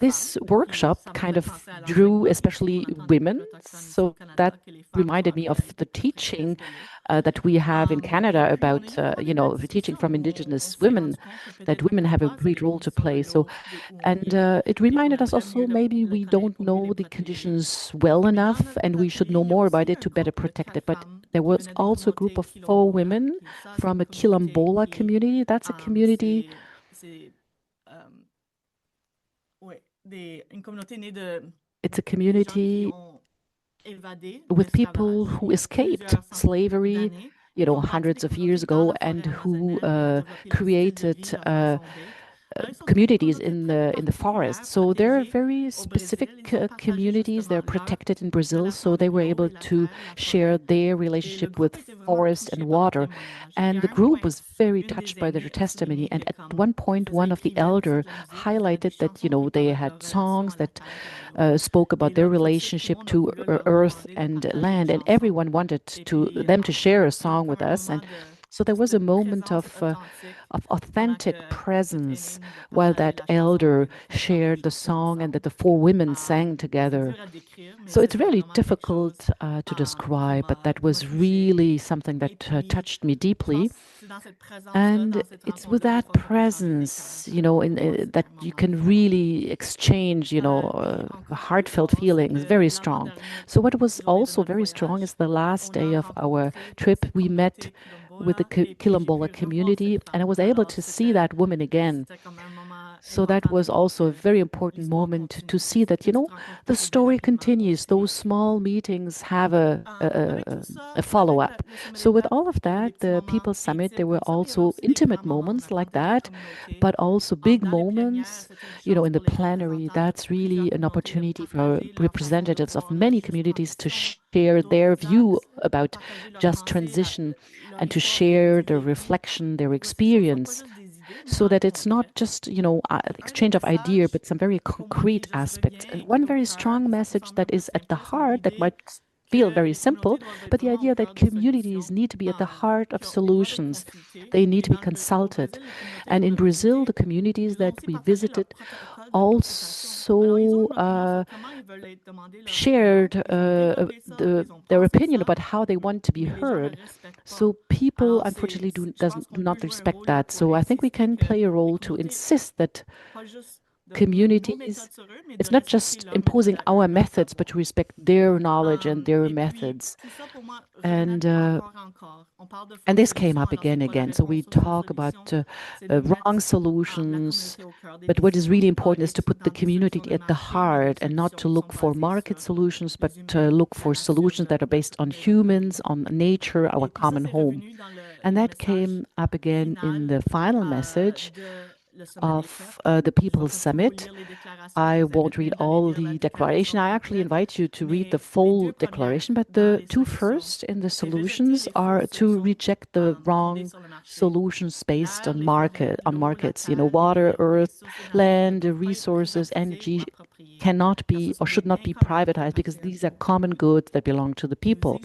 this workshop kind of drew especially women. So that reminded me of the teaching that we have in Canada about, you know, the teaching from Indigenous women, that women have a great role to play. So, and it reminded us also maybe we don't know the conditions well enough and we should know more about it to better protect it. But there was also a group of 4 women from a Quilombola community. That's a community. It's a community with people who escaped slavery, you know, hundreds of years ago, and who created communities in the forest. So they're very specific communities. They're protected in Brazil, so they were able to share their relationship with forest and water. And the group was very touched by their testimony. And at one point, one of the elder highlighted that, you know, they had songs that spoke about their relationship to earth and land, and everyone wanted them to share a song with us. And so there was a moment of authentic presence while that elder shared the song and that the 4 women sang together. So it's really difficult to describe, but that was really something that touched me deeply. And it's with that presence, you know, that you can really exchange, you know, heartfelt feelings, very strong. So what was also very strong is the last day of our trip, we met with the Quilombola community, and I was able to see that woman again. So that was also a very important moment to see that, you know, the story continues. Those small meetings have a follow-up. So with all of that, the People's Summit, there were also intimate moments like that, but also big moments, you know, in the plenary. That's really an opportunity for representatives of many communities to share their view about just transition and to share their reflection, their experience, so that it's not just, you know, exchange of idea, but some very concrete aspects. And one very strong message that is at the heart, that might feel very simple, but the idea that communities need to be at the heart of solutions. They need to be consulted. And in Brazil, the communities that we visited also shared their opinion about how they want to be heard. So people, unfortunately, do not respect that. So I think we can play a role to insist that communities. It's not just imposing our methods, but to respect their knowledge and their methods. And this came up again and again. So we talk about wrong solutions, but what is really important is to put the community at the heart and not to look for market solutions, but to look for solutions that are based on humans, on nature, our common home. And that came up again in the final message of the People's Summit. I won't read all the declaration. I actually invite you to read the full declaration, but the two first in the solutions are to reject the wrong solutions based on markets. Water, earth, land, resources, energy cannot be or should not be privatized because these are common goods that belong to the people.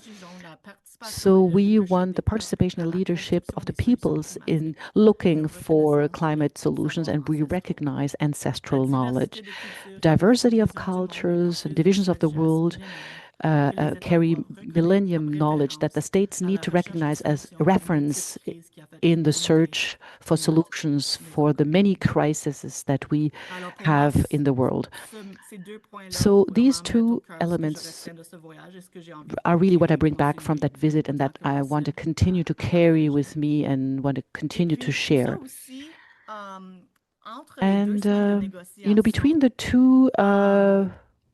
So we want the participation and leadership of the peoples in looking for climate solutions, and we recognize ancestral knowledge. Diversity of cultures and divisions of the world carry millennium knowledge that the states need to recognize as reference in the search for solutions for the many crises that we have in the world. So these two elements are really what I bring back from that visit and that I want to continue to carry with me and want to continue to share. And, between the two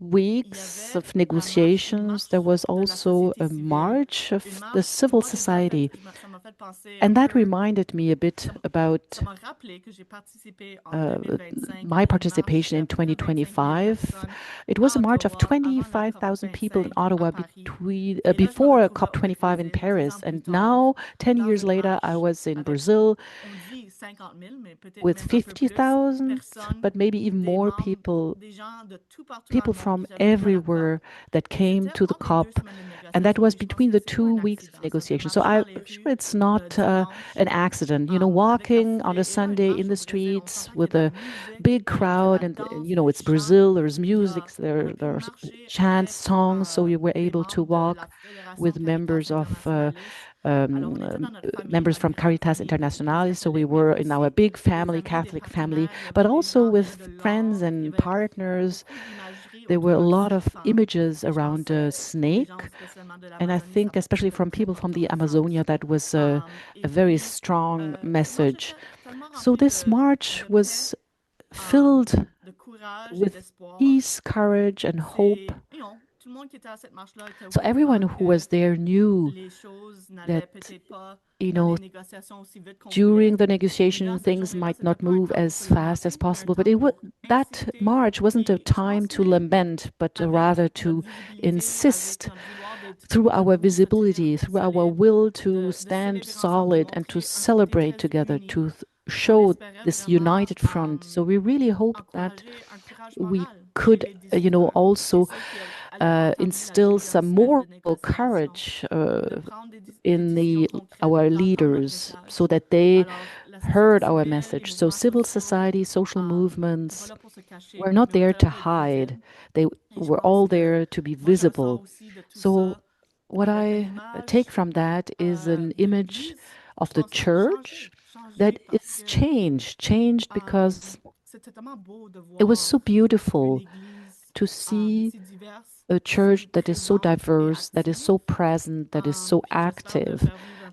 weeks of negotiations, there was also a march of the civil society. And that reminded me a bit about my participation in 2025. It was a march of 25,000 people in Ottawa before COP25 in Paris. And now, 10 years later, I was in Brazil with 50,000, but maybe even more people from everywhere that came to the COP. And that was between the 2 weeks of negotiation. So I'm sure it's not an accident, walking on a Sunday in the streets with a big crowd. And it's Brazil, there's music, there's chants, songs. So we were able to walk with members from Caritas Internationalis. So we were in our big family, Catholic family, but also with friends and partners. There were a lot of images around a snake. And I think, especially from people from the Amazonia, that was a very strong message. So this march was filled with peace, courage, and hope. So everyone who was there knew that, during the negotiation, things might not move as fast as possible. But that march wasn't a time to lament, but rather to insist through our visibility, through our will to stand solid and to celebrate together, to show this united front. So we really hope that we could, also instill some moral courage in our leaders so that they heard our message. So civil society, social movements were not there to hide. They were all there to be visible. So what I take from that is an image of the church that is changed because it was so beautiful to see a church that is so diverse, that is so present, that is so active.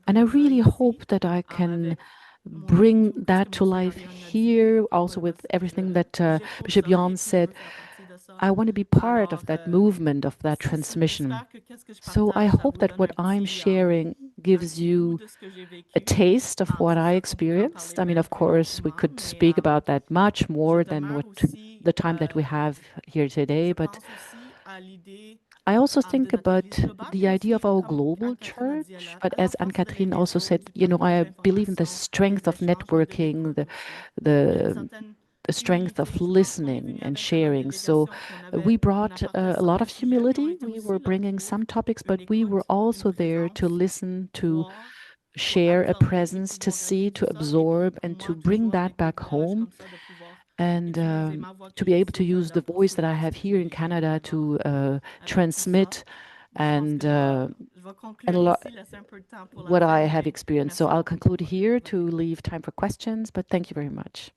And I really hope that I can bring that to life here, also with everything that Bishop Jan said. I want to be part of that movement, of that transmission. So I hope that what I'm sharing gives you a taste of what I experienced. I mean, of course, we could speak about that much more than what the time that we have here today, but I also think about the idea of our global church. But as Anne-Catherine also said, I believe in the strength of networking, the strength of listening and sharing. So we brought a lot of humility. We were bringing some topics, but we were also there to listen, to share a presence, to see, to absorb, and to bring that back home. And to be able to use the voice that I have here in Canada to transmit and what I have experienced. So I'll conclude here to leave time for questions, but thank you very much.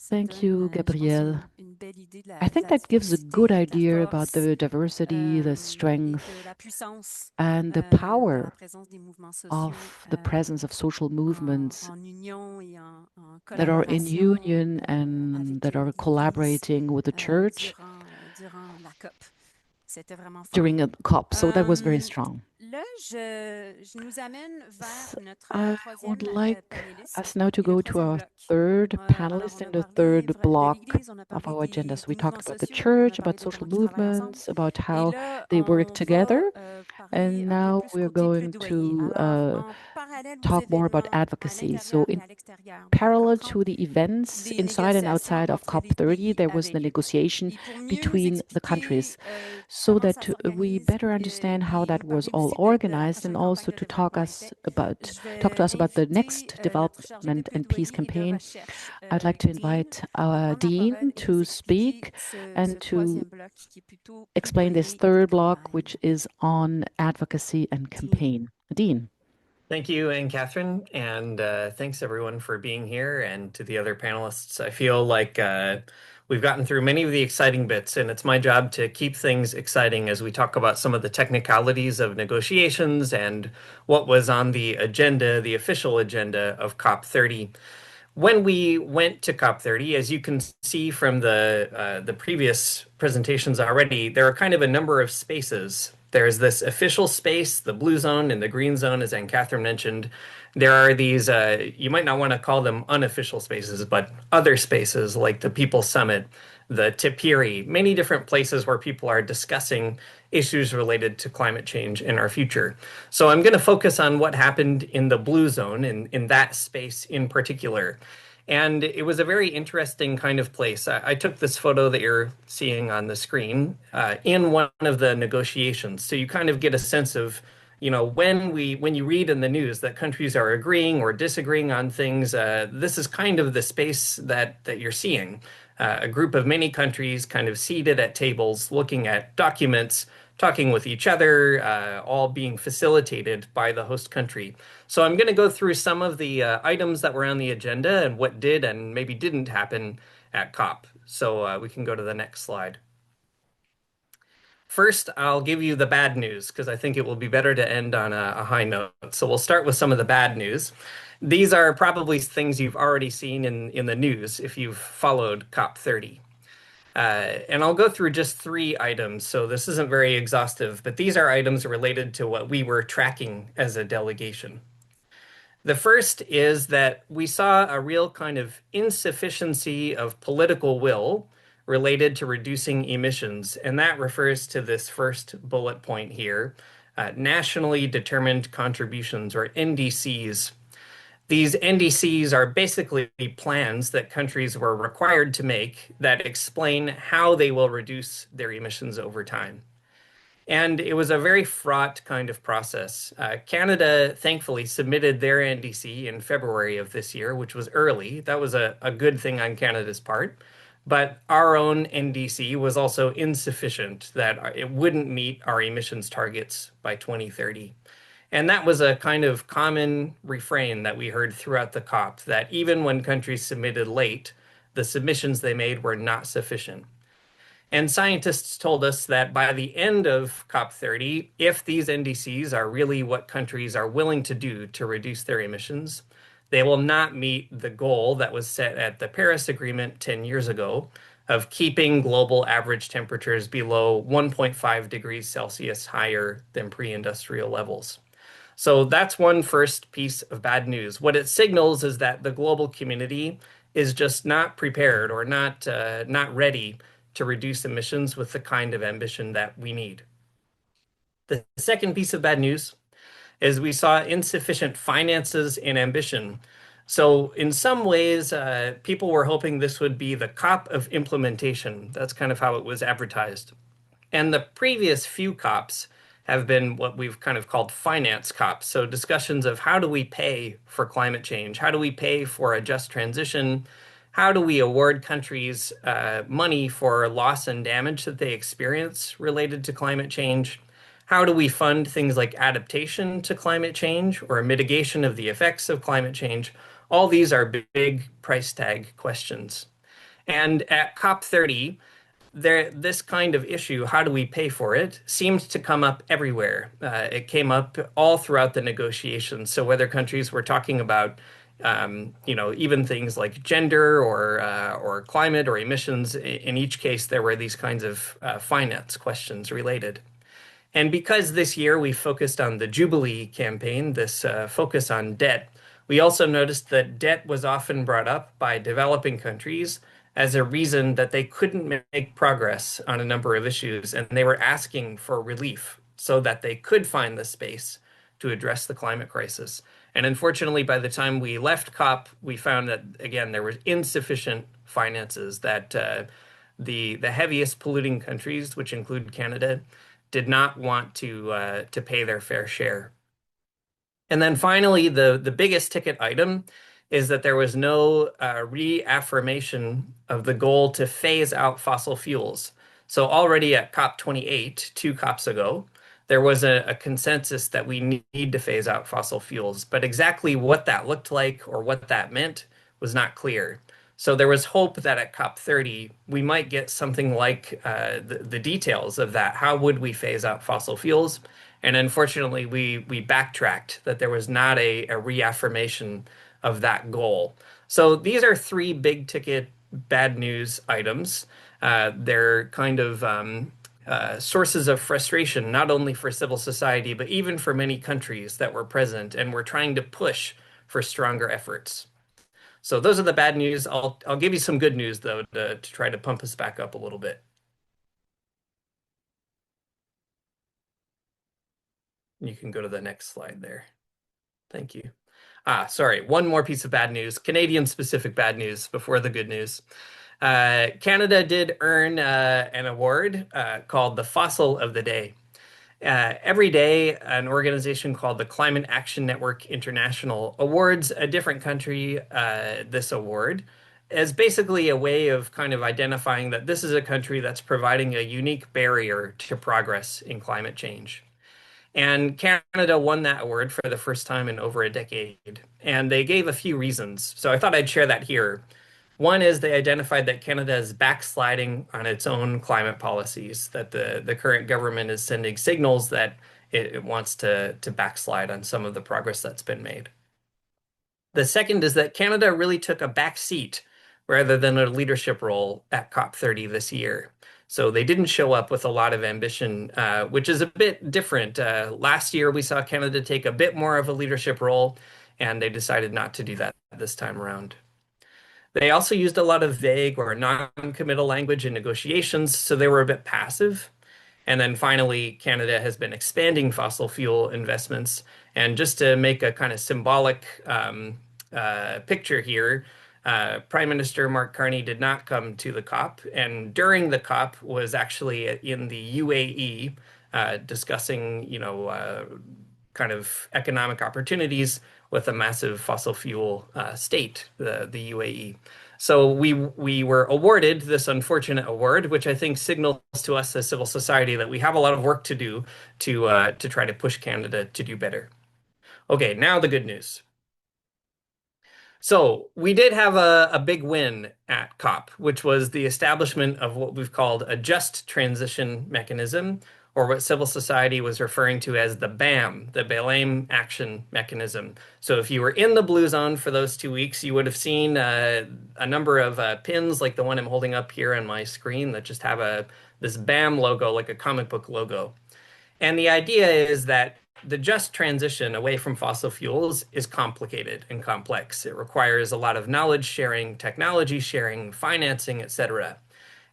Thank you, Gabrielle. I think that gives a good idea about the diversity, the strength, and the power of the presence of social movements that are in union and that are collaborating with the church during a COP. So that was very strong. I would like us now to go to our third panelist in the third block of our agenda. So we talked about the church, about social movements, about how they work together. And now we're going to talk more about advocacy. So in parallel to the events inside and outside of COP30, there was the negotiation between the countries so that we better understand how that was all organized and also to talk to us about the next development and peace campaign. I'd like to invite our dean to speak and to explain this third block, which is on advocacy and campaign. Dean. Thank you, Anne-Catherine, and thanks everyone for being here, and to the other panelists. I feel like we've gotten through many of the exciting bits, and it's my job to keep things exciting as we talk about some of the technicalities of negotiations and what was on the agenda, the official agenda of COP30. When we went to COP30, as you can see from the previous presentations already, there are kind of a number of spaces. There's this official space, the blue zone and the green zone, as Anne-Catherine mentioned. There are these, you might not want to call them unofficial spaces, but other spaces like the People's Summit, the Tipiri, many different places where people are discussing issues related to climate change in our future. So I'm going to focus on what happened in the blue zone, in that space in particular. And it was a very interesting kind of place. I took this photo that you're seeing on the screen in one of the negotiations. So you kind of get a sense of, when you read in the news that countries are agreeing or disagreeing on things, this is kind of the space that you're seeing. A group of many countries kind of seated at tables, looking at documents, talking with each other, all being facilitated by the host country. So I'm going to go through some of the items that were on the agenda and what did and maybe didn't happen at COP. So we can go to the next slide. First, I'll give you the bad news because I think it will be better to end on a high note. So we'll start with some of the bad news. These are probably things you've already seen in the news if you've followed COP30. And I'll go through just 3 items, so this isn't very exhaustive, but these are items related to what we were tracking as a delegation. The first is that we saw a real kind of insufficiency of political will related to reducing emissions, and that refers to this first bullet point here, nationally determined contributions, or NDCs. These NDCs are basically plans that countries were required to make that explain how they will reduce their emissions over time. And it was a very fraught kind of process. Canada, thankfully, submitted their NDC in February of this year, which was early. That was a good thing on Canada's part. But our own NDC was also insufficient, that it wouldn't meet our emissions targets by 2030. And that was a kind of common refrain that we heard throughout the COP, that even when countries submitted late, the submissions they made were not sufficient. And scientists told us that by the end of COP30, if these NDCs are really what countries are willing to do to reduce their emissions, they will not meet the goal that was set at the Paris Agreement 10 years ago of keeping global average temperatures below 1.5 degrees Celsius higher than pre-industrial levels. So that's one first piece of bad news. What it signals is that the global community is just not prepared or not ready to reduce emissions with the kind of ambition that we need. The second piece of bad news is we saw insufficient finances and ambition. So in some ways, people were hoping this would be the COP of implementation. That's kind of how it was advertised. And the previous few COPs have been what we've kind of called finance COPs. So discussions of how do we pay for climate change? How do we pay for a just transition? How do we award countries money for loss and damage that they experience related to climate change? How do we fund things like adaptation to climate change or mitigation of the effects of climate change? All these are big price tag questions. And at COP30, this kind of issue, how do we pay for it, seemed to come up everywhere. It came up all throughout the negotiations. So whether countries were talking about, even things like gender or climate or emissions, in each case there were these kinds of finance questions related. And because this year we focused on the Jubilee campaign, this focus on debt, we also noticed that debt was often brought up by developing countries as a reason that they couldn't make progress on a number of issues, and they were asking for relief so that they could find the space to address the climate crisis. And unfortunately, by the time we left COP, we found that, again, there was insufficient finances, that the heaviest polluting countries, which include Canada, did not want to pay their fair share. And then finally, the biggest ticket item is that there was no reaffirmation of the goal to phase out fossil fuels. So already at COP28, 2 COPs ago, there was a consensus that we need to phase out fossil fuels, but exactly what that looked like or what that meant was not clear. So there was hope that at COP30 we might get something like the details of that. How would we phase out fossil fuels? And unfortunately, we backtracked, that there was not a reaffirmation of that goal. So these are three big ticket bad news items. They're kind of sources of frustration, not only for civil society, but even for many countries that were present and were trying to push for stronger efforts. So those are the bad news. I'll give you some good news though to try to pump us back up a little bit. You can go to the next slide there. Thank you. Sorry, one more piece of bad news, Canadian specific bad news before the good news. Canada did earn an award called the Fossil of the Day. Every day, an organization called the Climate Action Network International awards a different country this award as basically a way of kind of identifying that this is a country that's providing a unique barrier to progress in climate change. And Canada won that award for the first time in over a decade. And they gave a few reasons. So I thought I'd share that here. One is they identified that Canada is backsliding on its own climate policies, that the current government is sending signals that it wants to backslide on some of the progress that's been made. The second is that Canada really took a back seat rather than a leadership role at COP30 this year. So they didn't show up with a lot of ambition, which is a bit different. Last year, we saw Canada take a bit more of a leadership role, and they decided not to do that this time around. They also used a lot of vague or non-committal language in negotiations, so they were a bit passive. And then finally, Canada has been expanding fossil fuel investments. And just to make a kind of symbolic picture here, Prime Minister Mark Carney did not come to the COP, and during the COP was actually in the UAE discussing, kind of economic opportunities with a massive fossil fuel state, the UAE. So we were awarded this unfortunate award, which I think signals to us as civil society that we have a lot of work to do to try to push Canada to do better. Okay, now the good news. So we did have a big win at COP, which was the establishment of what we've called a just transition mechanism, or what civil society was referring to as the BAM, the Belém Action Mechanism. So if you were in the blue zone for those 2 weeks, you would have seen a number of pins like the one I'm holding up here on my screen that just have this BAM logo, like a comic book logo. And the idea is that the just transition away from fossil fuels is complicated and complex. It requires a lot of knowledge sharing, technology sharing, financing, etc.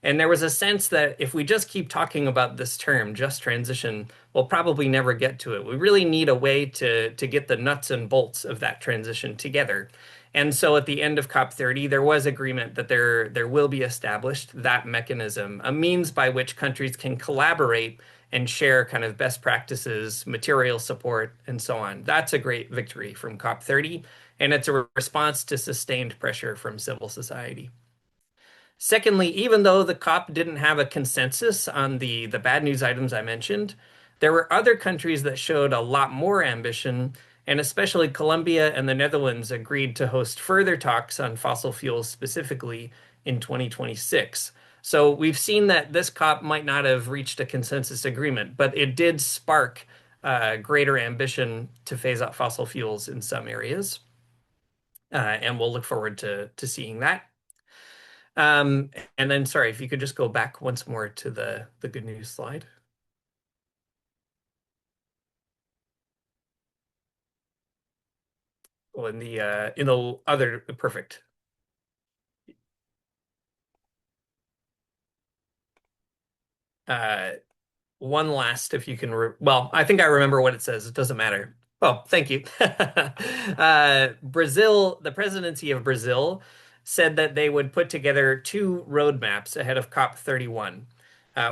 And there was a sense that if we just keep talking about this term, just transition, we'll probably never get to it. We really need a way to get the nuts and bolts of that transition together. And so at the end of COP30, there was agreement that there will be established that mechanism, a means by which countries can collaborate and share kind of best practices, material support, and so on. That's a great victory from COP30, and it's a response to sustained pressure from civil society. Secondly, even though the COP didn't have a consensus on the bad news items I mentioned, there were other countries that showed a lot more ambition and especially Colombia and the Netherlands agreed to host further talks on fossil fuels specifically in 2026. So we've seen that this COP might not have reached a consensus agreement, but it did spark greater ambition to phase out fossil fuels in some areas. And we'll look forward to seeing that. And then, sorry, if you could just go back once more to the good news slide. Well, in the other, perfect. One last, if you can, well, I think I remember what it says. It doesn't matter. Oh, thank you. Brazil, the presidency of Brazil said that they would put together two roadmaps ahead of COP31.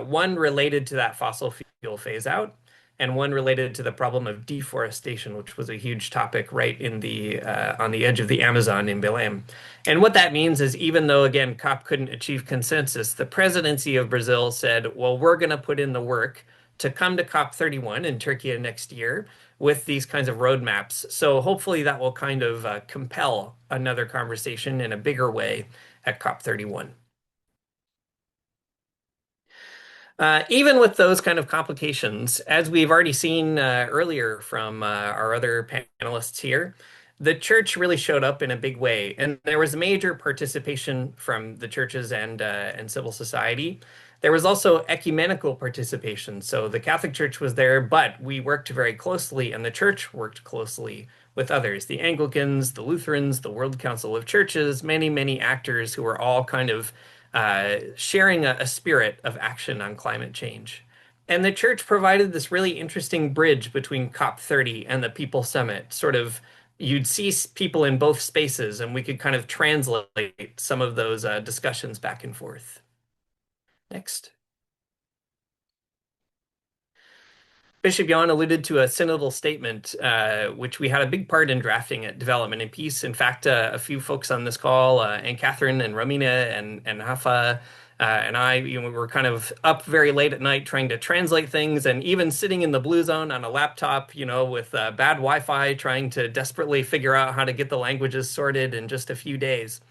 One related to that fossil fuel phase out, and one related to the problem of deforestation, which was a huge topic right in the on the edge of the Amazon in Belém. And what that means is, even though, again, COP couldn't achieve consensus, the presidency of Brazil said, well, we're going to put in the work to come to COP31 in Turkey next year with these kinds of roadmaps. So hopefully that will kind of compel another conversation in a bigger way at COP31. Even with those kind of complications, as we've already seen earlier from our other panelists here, the church really showed up in a big way, and there was major participation from the churches and civil society. There was also ecumenical participation. So the Catholic Church was there, but we worked very closely, and the church worked closely with others, the Anglicans, the Lutherans, the World Council of Churches, many, many actors who were all kind of sharing a spirit of action on climate change. And the church provided this really interesting bridge between COP30 and the People Summit. Sort of, you'd see people in both spaces, and we could kind of translate some of those discussions back and forth. Next. Bishop Jan alluded to a synodal statement, which we had a big part in drafting at Development and Peace. In fact, a few folks on this call, and Catherine and Romina and Rafa and I, we were kind of up very late at night trying to translate things, and even sitting in the blue zone on a laptop, with bad Wi-Fi, trying to desperately figure out how to get the languages sorted in just a few days.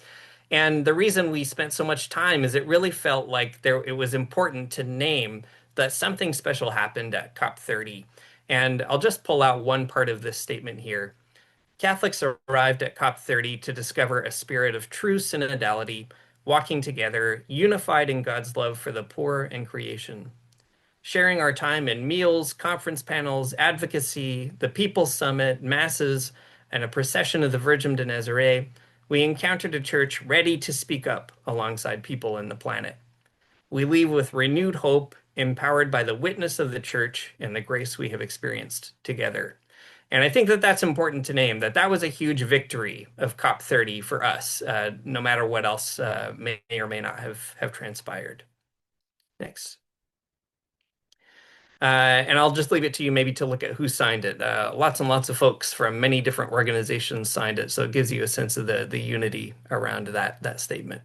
And the reason we spent so much time is it really felt like it was important to name that something special happened at COP30. And I'll just pull out one part of this statement here. Catholics arrived at COP30 to discover a spirit of true synodality, walking together, unified in God's love for the poor and creation. Sharing our time in meals, conference panels, advocacy, the People's Summit, masses, and a procession of the Virgin de Nazaré, we encountered a church ready to speak up alongside people and the planet. We leave with renewed hope, empowered by the witness of the church and the grace we have experienced together. And I think that that's important to name, that was a huge victory of COP30 for us, no matter what else may or may not have transpired. Next. And I'll just leave it to you maybe to look at who signed it. Lots and lots of folks from many different organizations signed it, so it gives you a sense of the unity around that statement.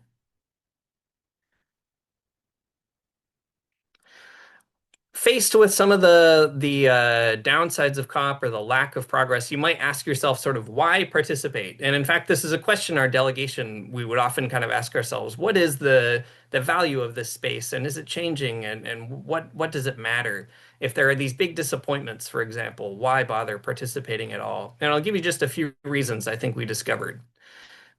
Faced with some of the downsides of COP or the lack of progress, you might ask yourself sort of why participate? And in fact, this is a question our delegation, we would often kind of ask ourselves, what is the value of this space, and is it changing, and what does it matter? If there are these big disappointments, for example, why bother participating at all? And I'll give you just a few reasons I think we discovered.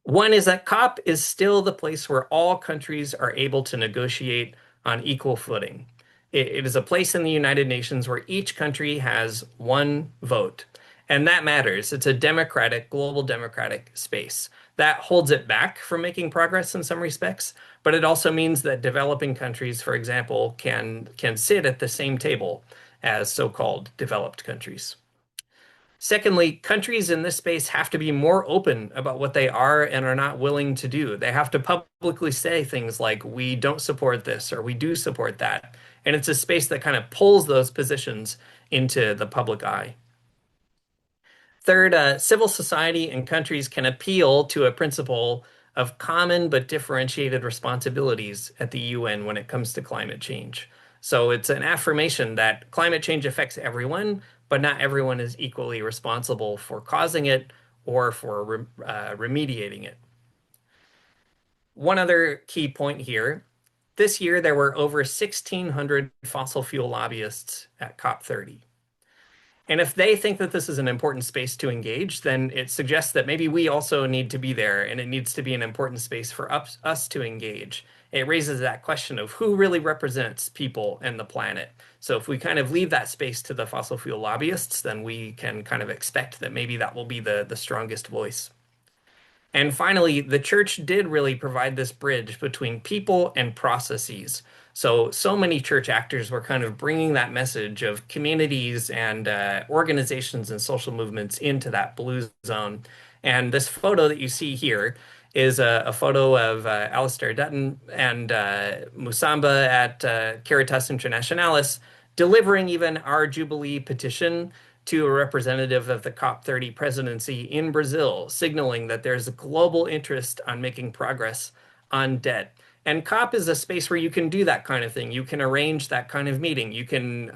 One is that COP is still the place where all countries are able to negotiate on equal footing. It is a place in the United Nations where each country has one vote. And that matters. It's a democratic, global democratic space. That holds it back from making progress in some respects, but it also means that developing countries, for example, can sit at the same table as so-called developed countries. Secondly, countries in this space have to be more open about what they are and are not willing to do. They have to publicly say things like, we don't support this, or we do support that. And it's a space that kind of pulls those positions into the public eye. Third, civil society and countries can appeal to a principle of common but differentiated responsibilities at the UN when it comes to climate change. So it's an affirmation that climate change affects everyone, but not everyone is equally responsible for causing it or for remediating it. One other key point here. This year, there were over 1,600 fossil fuel lobbyists at COP30. And if they think that this is an important space to engage, then it suggests that maybe we also need to be there and it needs to be an important space for us to engage. It raises that question of who really represents people and the planet. So if we kind of leave that space to the fossil fuel lobbyists, then we can kind of expect that maybe that will be the strongest voice. And finally, the church did really provide this bridge between people and processes. So many church actors were kind of bringing that message of communities and organizations and social movements into that blue zone. And this photo that you see here is a photo of Alistair Dutton and Musamba at Caritas Internationalis delivering even our Jubilee petition to a representative of the COP30 presidency in Brazil, signaling that there's a global interest on making progress on debt. And COP is a space where you can do that kind of thing. You can arrange that kind of meeting. You can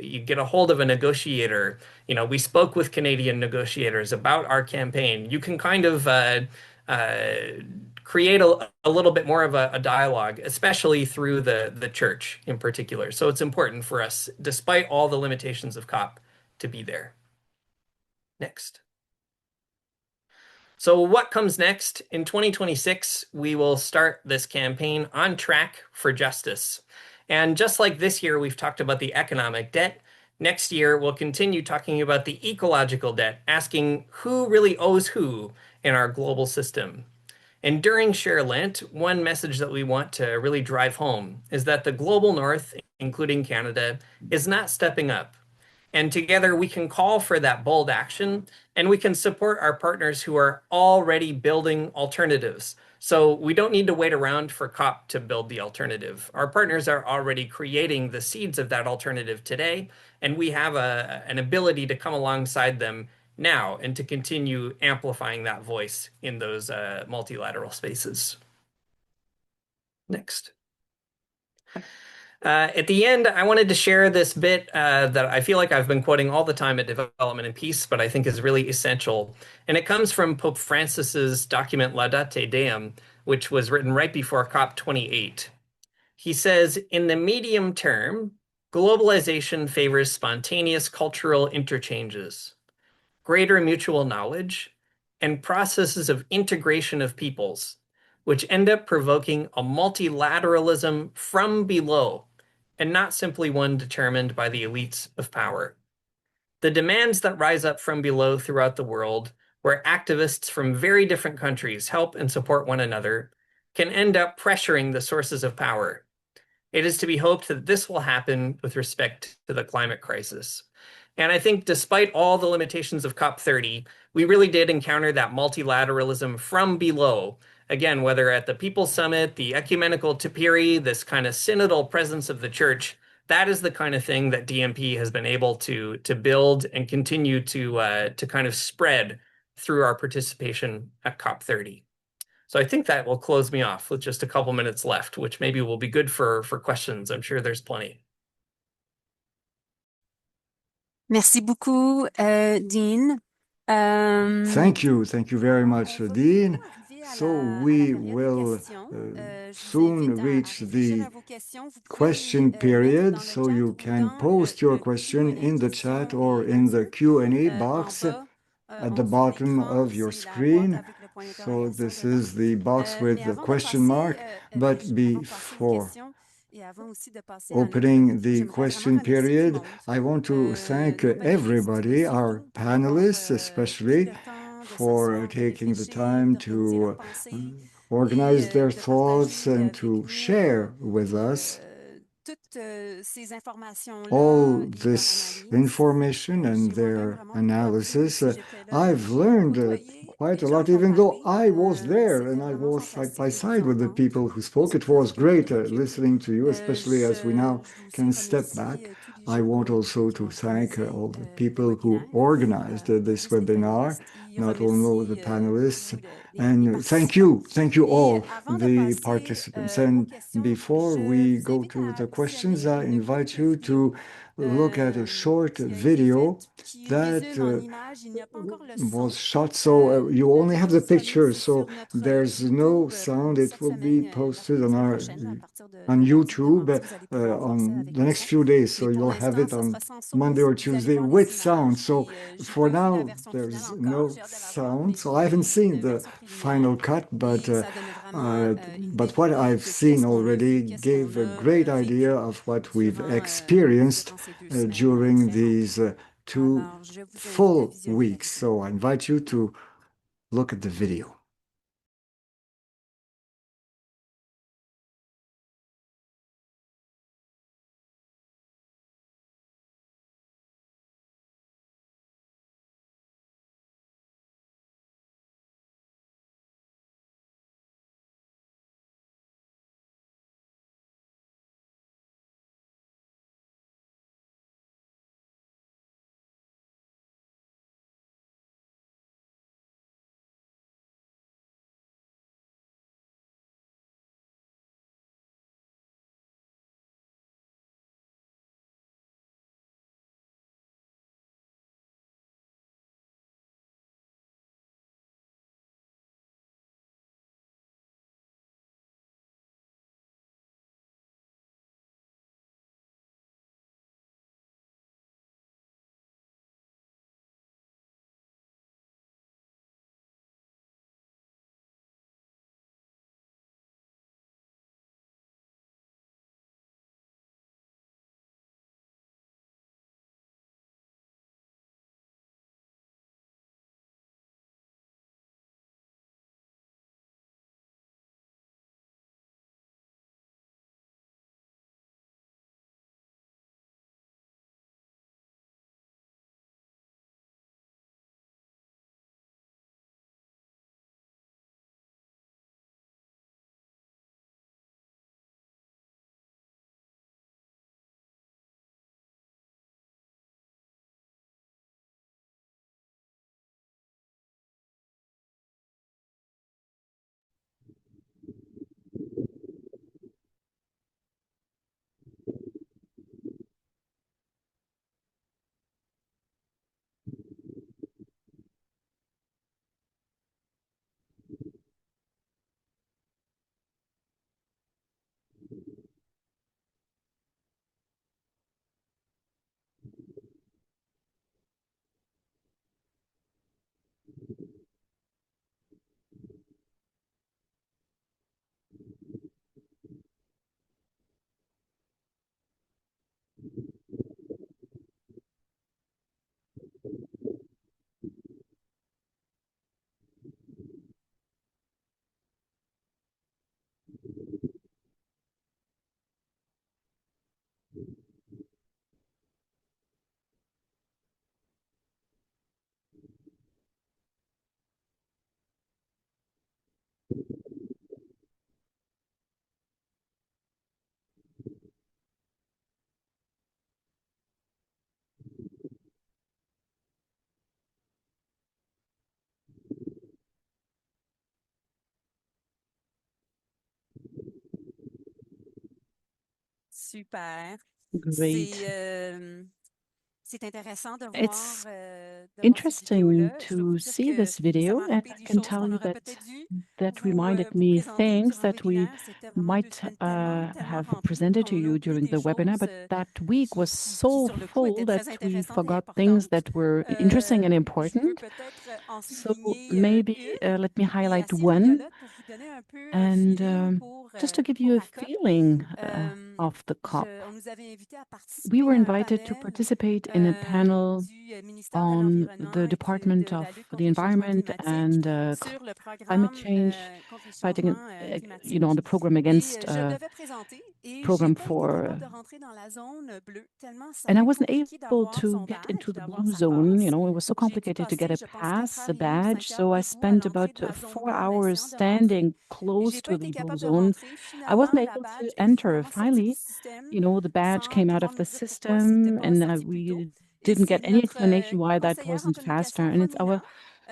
you get a hold of a negotiator. You know, we spoke with Canadian negotiators about our campaign. You can kind of create a little bit more of a dialogue, especially through the church in particular. So it's important for us, despite all the limitations of COP, to be there. Next. So what comes next? In 2026, we will start this campaign on track for justice. And just like this year, we've talked about the economic debt. Next year, we'll continue talking about the ecological debt, asking who really owes who in our global system. And during Share Lent, one message that we want to really drive home is that the global north, including Canada, is not stepping up. And together we can call for that bold action and we can support our partners who are already building alternatives. So we don't need to wait around for COP to build the alternative. Our partners are already creating the seeds of that alternative today, and we have an ability to come alongside them now and to continue amplifying that voice in those multilateral spaces. Next. At the end, I wanted to share this bit that I feel like I've been quoting all the time at Development and Peace, but I think is really essential. And it comes from Pope Francis's document Laudate Deum, which was written right before COP28. He says, in the medium term, globalization favors spontaneous cultural interchanges, greater mutual knowledge, and processes of integration of peoples, which end up provoking a multilateralism from below, and not simply one determined by the elites of power. The demands that rise up from below throughout the world, where activists from very different countries help and support one another, can end up pressuring the sources of power. It is to be hoped that this will happen with respect to the climate crisis. And I think despite all the limitations of COP30, we really did encounter that multilateralism from below. Again, whether at the People's Summit, the ecumenical Tapiri, this kind of synodal presence of the church, that is the kind of thing that DMP has been able to build and continue to kind of spread through our participation at COP30. So I think that will close me off with just a couple minutes left, which maybe will be good for questions. I'm sure there's plenty. Merci beaucoup, Dean. Thank you very much, Dean. So we will soon reach the question period, so you can post your question in the chat or in the Q&A box at the bottom of your screen. So this is the box with the question mark, but before opening the question period, I want to thank everybody, our panelists especially, for taking the time to organize their thoughts and to share with us all this information and their analysis. I've learned quite quite a lot, even though I was there and I was side by side with the people who spoke. It was great listening to you, especially as we now can step back. I want also to thank all the people who organized this webinar, not only the panelists, and thank you all, the participants. And before we go to the questions, I invite you to look at a short video that was shot. So you only have the picture, so there's no sound. It will be posted on our on YouTube on the next few days. So you'll have it on Monday or Tuesday with sound. So for now, there's no sound. So I haven't seen the final cut, but what I've seen already gave a great idea of what we've experienced during these 2 full weeks. So I invite you to look at the video. Super. Great. It's interesting to see this video, and I can tell you that that reminded me things that we might have presented to you during the webinar, but that week was so full that we forgot things that were interesting and important. So maybe let me highlight one, and just to give you a feeling of the COP. on nous avait invités à We participer were à un invited to panel participate in a panel du ministère de on l'Environnement the et Department de of la lutte the contre le changement Environment climatique and sur le climate programme change, contre le fighting, changement you climatique. know, on the program Et against je le devais présenter et j'ai program pas été for capable de rentrer dans la zone bleue tellement ça and a I été wasn't compliqué able d'avoir to son get badge, into the d'avoir blue sa zone. You passe. know, it was so J'ai dû complicated to get passer, a je pense, 4 pass, heures a et demie ou badge. 5 heures So I debout à spent l'entrée about de la zone 4 bleue en hours essayant de rentrer. standing Et close j'ai pas to été the blue capable de zone. rentrer. I wasn't Finalement, la able to badge est enter. finalement sortie du Finally, système you know, the badge sans came out pouvoir of me the dire pourquoi c'était system, pas and sorti plus tôt. we Et didn't c'est get any notre explanation why that conseillère en wasn't faster. communication, And it's our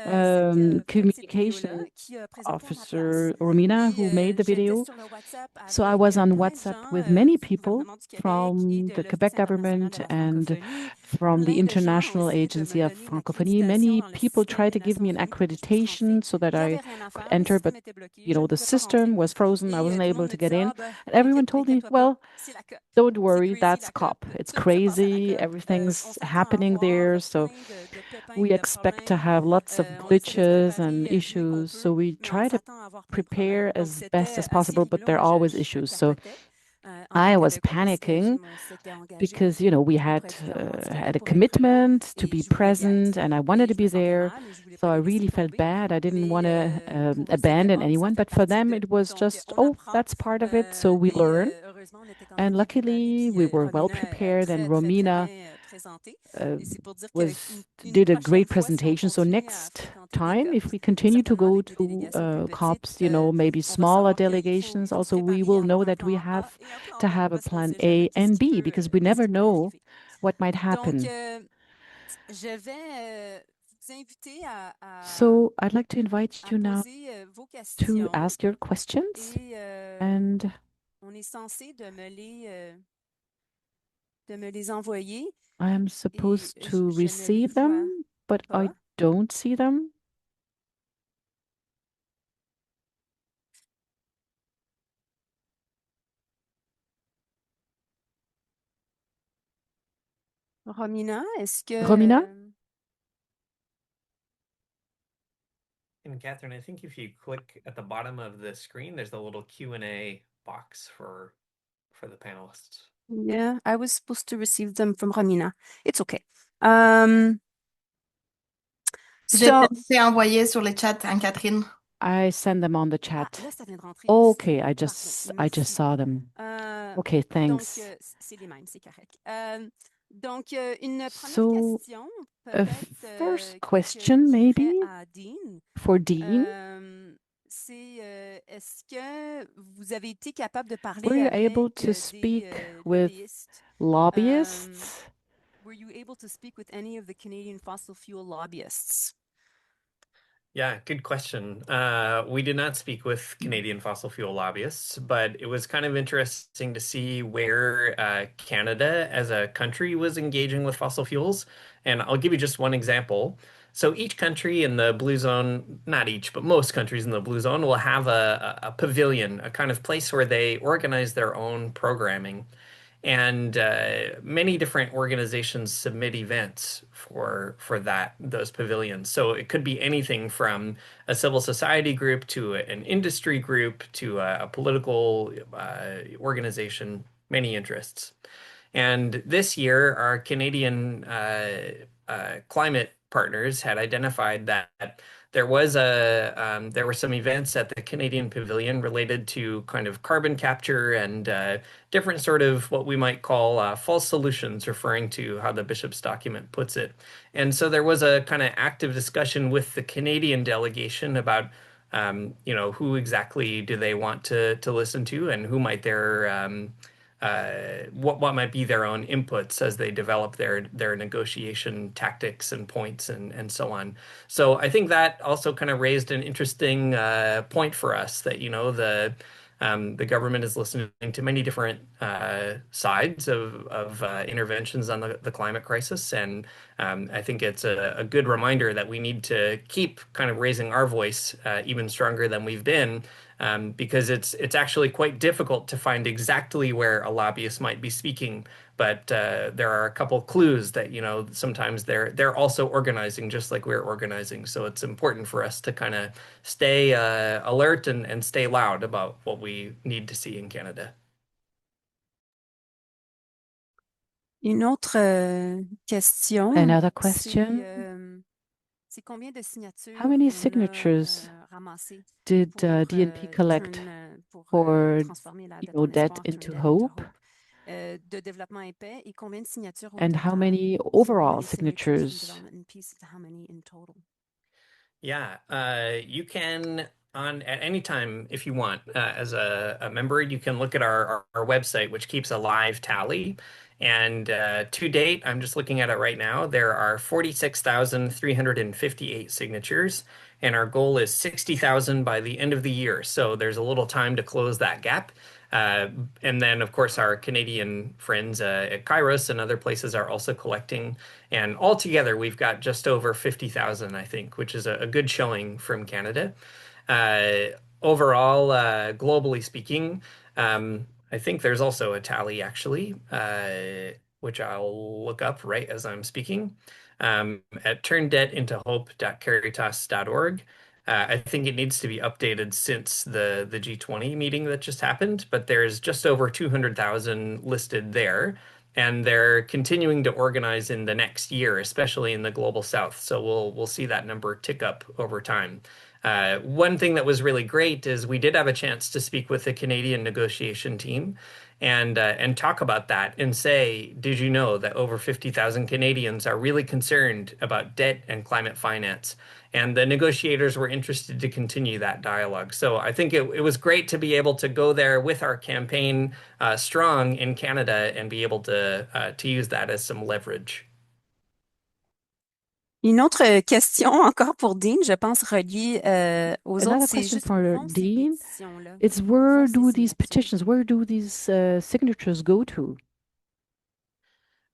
Romina, celle qui a fait cette vidéo-là, communication qui a présenté à ma place. officer, Romina, Et who made the j'étais video. sur le WhatsApp So I avec was on plein de WhatsApp gens with many du people gouvernement du Québec et from de the l'Office Quebec international de government la and francophonie. from the Plein de gens ont International essayé de me Agency of donner une Francophonie. accréditation Many dans le people système tried des to give Nations me an Unies pour que je puisse rentrer. accreditation so that I J'avais rien à could faire, le enter, système but était bloqué, you je know, ne the pouvais pas rentrer. system was frozen. I Et wasn't tout le able monde to me get disait, in. ah ben, And everyone told me, inquiète-toi pas, well, c'est la COP. don't C'est worry, crazy, that's la COP. COP. It's Tout se passe à la crazy. COP. On Everything's s'attend à happening avoir there. So plein de pépins we et de expect to problèmes. have lots of On essaie de se glitches and préparer du mieux qu'on issues. peut, So we mais on try to s'attend à avoir plein de problèmes. prepare Donc, as best c'était as assez possible, but rigolo. there are Moi, always je issues. So capotais en tant I que was Québécois parce que je panicking me s'étais engagée because, you know, we auprès du gouvernement du Québec had a pour être là commitment to et be je voulais y present être. and I wanted Et to je me be sentais there. mal et je voulais So pas I les laisser really felt tomber. bad. I didn't want to Mais pour eux, c'était abandon ah, ça anyone, fait but for partie them, de. it was Donc, just, on oh, apprend. that's part of it. So we learn. Heureusement, on était quand même And bien préparés. luckily, Puis we were well Romina a prepared, and très, très, très Romina bien présenté. uh, Et c'est pour dire was qu'une did a prochaine great fois, si on presentation. So continue à next fréquenter des time, if COP, we continue to certainement go avec des to délégations plus petites, COPs, you know, maybe on va smaller savoir delegations, faut se also we préparer à will avoir know un that we plan A have et un plan to B have a parce qu'on ne plan sait jamais A and B because we qu'est-ce never qui peut know arriver. what might Donc, happen. je vais vous inviter So I'd like to invite à you now poser vos to questions ask your questions, et and on est censé de me les envoyer I am et supposed to je ne les receive vois them, but I pas. don't see them. Romina, est-ce Romina? que And Catherine, I think if you click at the bottom of the screen, there's a little Q&A box for the panelists. yeah, I was supposed to receive them from Romina. It's okay. Um, Je so, t'ai envoyé sur le chat, Anne-Catherine. I send them on the ah, chat. là, ça vient de rentrer. Okay, I Parfait, just merci. saw them. Okay, Donc, thanks. c'est les mêmes, c'est correct. Donc, une première So, question, a peut-être first que question, j'irais maybe à Dean. for Dean. C'est est-ce que vous avez été capable de parler Were you avec able to des speak with lobbyistes? lobbyists? Were you able to speak with any of the Canadian fossil fuel lobbyists? Yeah, good question. We did not speak with Canadian fossil fuel lobbyists, but it was kind of interesting to see where Canada as a country was engaging with fossil fuels. And I'll give you just one example. So each country in the blue zone, not each, but most countries in the blue zone will have a pavilion, a kind of place where they organize their own programming. And many different organizations submit events for those pavilions. So it could be anything from a civil society group to an industry group to a political organization, many interests. And this year, our Canadian climate partners had identified that there were some events at the Canadian Pavilion related to kind of carbon capture and different sort of what we might call false solutions, referring to how the Bishop's document puts it. And so there was a kind of active discussion with the Canadian delegation about who exactly do they want to listen to and who might what might be their own inputs as they develop their negotiation tactics and points and so on. So I think that also kind of raised an interesting point for us that the government is listening to many different sides of interventions on the climate crisis, and I think it's a good reminder that we need to keep kind of raising our voice even stronger than we've been because it's actually quite difficult to find exactly where a lobbyist might be speaking. But there are a couple clues that sometimes they're also organizing just like we're organizing. So it's important for us to kind of stay alert and stay loud about what we need to see in Canada. Une autre question, Another c'est question. c'est combien de signatures How many on a signatures ramassées did pour DNP collect pour for, transformer la dette en debt espoir, turn into debt into hope? hope, de développement et paix, et combien de signatures au And how total? many So how overall many signatures in signatures? development and peace, how many in total? Yeah, you can at any time if you want, as a member, you can look at our website, which keeps a live tally. And to date, I'm just looking at it right now, there are 46,358 signatures, and our goal is 60,000 by the end of the year. So there's a little time to close that gap. Uh, and then, of course, our Canadian friends at Kairos and other places are also collecting. And altogether, we've got just over 50,000, I think, which is a good showing from Canada. Overall, globally speaking, I think there's also a tally actually, which I'll look up right as I'm speaking, at turndebtintohope.caritas.org. I think it needs to be updated since the G20 meeting that just happened, but there's just over 200,000 listed there, and they're continuing to organize in the next year, especially in the global south. So we'll see that number tick up over time. One thing that was really great is we did have a chance to speak with the Canadian negotiation team and talk about that and say, did you know that over 50,000 Canadians are really concerned about debt and climate finance? And the negotiators were interested to continue that dialogue. So I think it was great to be able to go there with our campaign strong in Canada and be able to use that as some leverage. Une autre question encore pour Dean, je pense reliée aux autres, Another c'est question juste où for vont ces Dean. pétitions-là? It's Où where vont ces do these signatures? petitions, where do these signatures go to?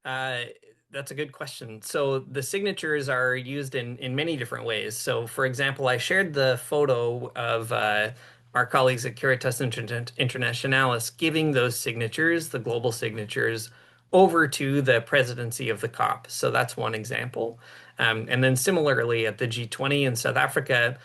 Uh, that's a good question. So the signatures are used in many different ways. So, for example, I shared the photo of our colleagues at Caritas Internationalis giving those signatures, the global signatures, over to the presidency of the COP. So that's one example. And then similarly at the G20 in South Africa,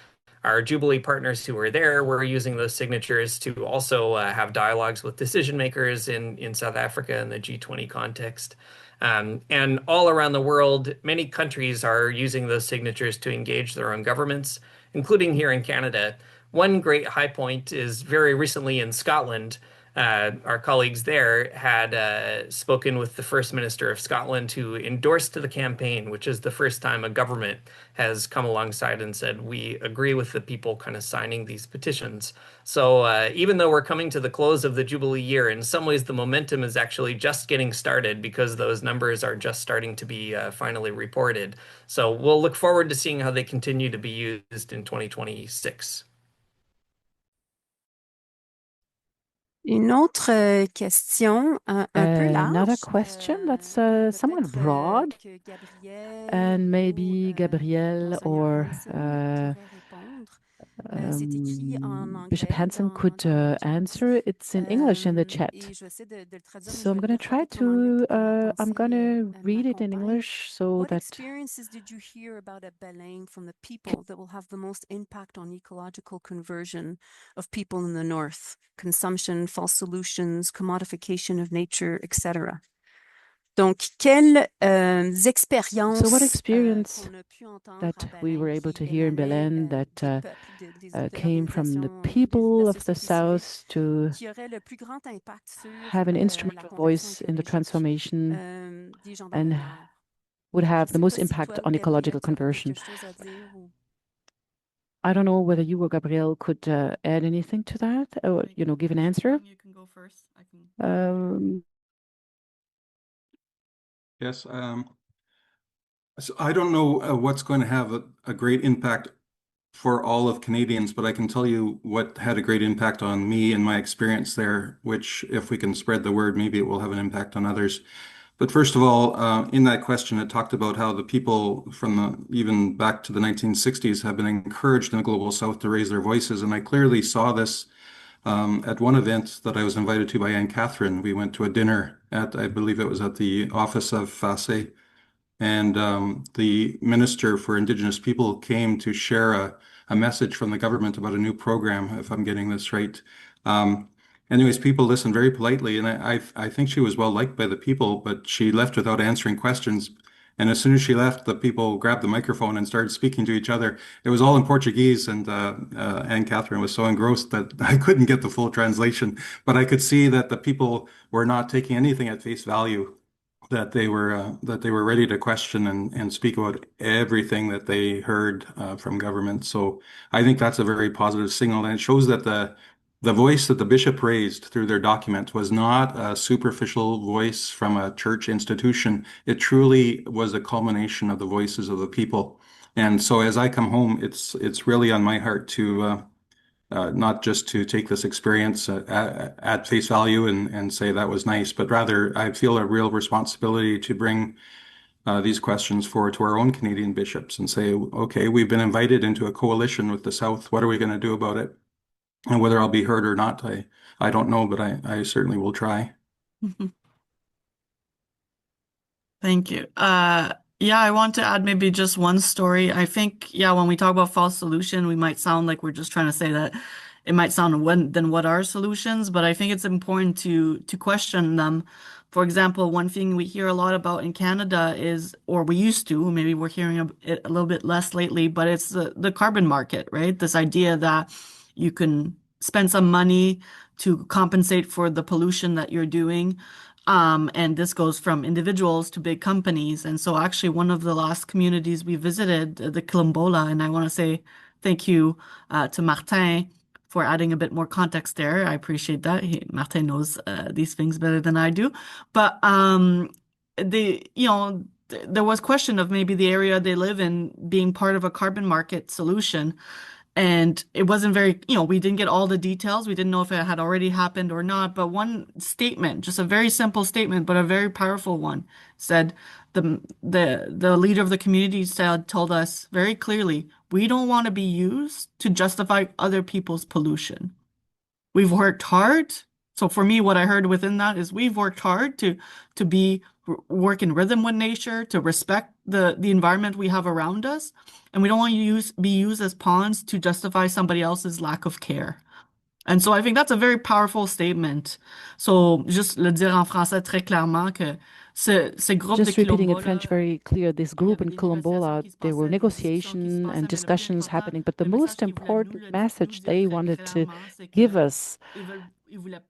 our Jubilee partners who were there were using those signatures to also have dialogues with decision makers in South Africa in the G20 context. And all around the world, many countries are using those signatures to engage their own governments, including here in Canada. One great high point is very recently in Scotland. Our colleagues there had spoken with the First Minister of Scotland, who endorsed the campaign, which is the first time a government has come alongside and said, we agree with the people kind of signing these petitions. So even though we're coming to the close of the Jubilee year, in some ways the momentum is actually just getting started because those numbers are just starting to be finally reported. So we'll look forward to seeing how they continue to be used in 2026. Une autre question un peu Another large, question that's somewhat peut-être broad, que Gabriel and ou maybe Gabrielle Monseigneur or Hansen pourrait répondre. C'est écrit en Bishop anglais Hansen could dans le chat. answer. It's in English in the chat. Et je vais essayer de le traduire, mais So je I'm vais le going to lire try peut-être en anglais to, pour que ma I'm going pensée to read it in m'accompagne. English so What that experiences did you hear about at Belém from the people that will have the most impact on ecological conversion of people in the north? Consumption, false solutions, commodification of nature, etc. Donc, quelles expériences so what experience qu'on a pu entendre that à we were Belém able qui to hear in émanaient Belém des that peuples, des came from the organisations, de people la of the société civile, South to qui aurait le plus grand impact sur have an la instrumental conversion voice in the écologique transformation des gens dans le and Nord? would Je ne have the sais most pas si impact toi ou on Gabriel, ecological tu aurais conversion. quelque chose à dire ou... I don't know whether you or Gabrielle could add anything to that, or give an answer. You can go first. I can. Yes. So I don't know what's going to have a great impact for all of Canadians, but I can tell you what had a great impact on me and my experience there, which if we can spread the word, maybe it will have an impact on others. But first of all, in that question, it talked about how the people from even back to the 1960s have been encouraged in the Global South to raise their voices. And I clearly saw this at one event that I was invited to by Anne Catherine. We went to a dinner I believe it was at the office of FASE. And the Minister for Indigenous People came to share a message from the government about a new program, if I'm getting this right. anyways, people listened very politely, and I think she was well liked by the people, but she left without answering questions. And as soon as she left, the people grabbed the microphone and started speaking to each other. It was all in Portuguese, and Anne Catherine was so engrossed that I couldn't get the full translation. But I could see that the people were not taking anything at face value, that they were ready to question and speak about everything that they heard from government. So I think that's a very positive signal, and it shows that the voice that the bishop raised through their document was not a superficial voice from a church institution. It truly was a culmination of the voices of the people. And so as I come home, it's really on my heart to not just to take this experience at face value and say that was nice, but rather I feel a real responsibility to bring these questions forward to our own Canadian bishops and say, okay, we've been invited into a coalition with the South. What are we going to do about it? And whether I'll be heard or not, I don't know, but I certainly will try. Thank you. Yeah, I want to add maybe just one story. I think, yeah, when we talk about false solution, we might sound like we're just trying to say that it might sound then what are solutions, but I think it's important to question them. For example, one thing we hear a lot about in Canada is, or we used to, maybe we're hearing it a little bit less lately, but it's the carbon market, right? This idea that you can spend some money to compensate for the pollution that you're doing. And this goes from individuals to big companies. And so actually one of the last communities we visited, the Quilombola, and I want to say thank you to Martin for adding a bit more context there. I appreciate that. Martin knows these things better than I do. But there was question of maybe the area they live in being part of a carbon market solution. And it wasn't very, we didn't get all the details. We didn't know if it had already happened or not. But one statement, just a very simple statement, but a very powerful one, said the leader of the community told us very clearly, we don't want to be used to justify other people's pollution. We've worked hard. So for me, what I heard within that is we've worked hard to work in rhythm with nature, to respect the environment we have around us, and we don't want to be used as pawns to justify somebody else's lack of care. And so I think that's a very powerful statement. So juste le dire en français très clairement que ces groupes de Just repeating in Quilombola, French very clear, this group in Colombola, there were negotiation and discussions happening, but the most important message they wanted to give us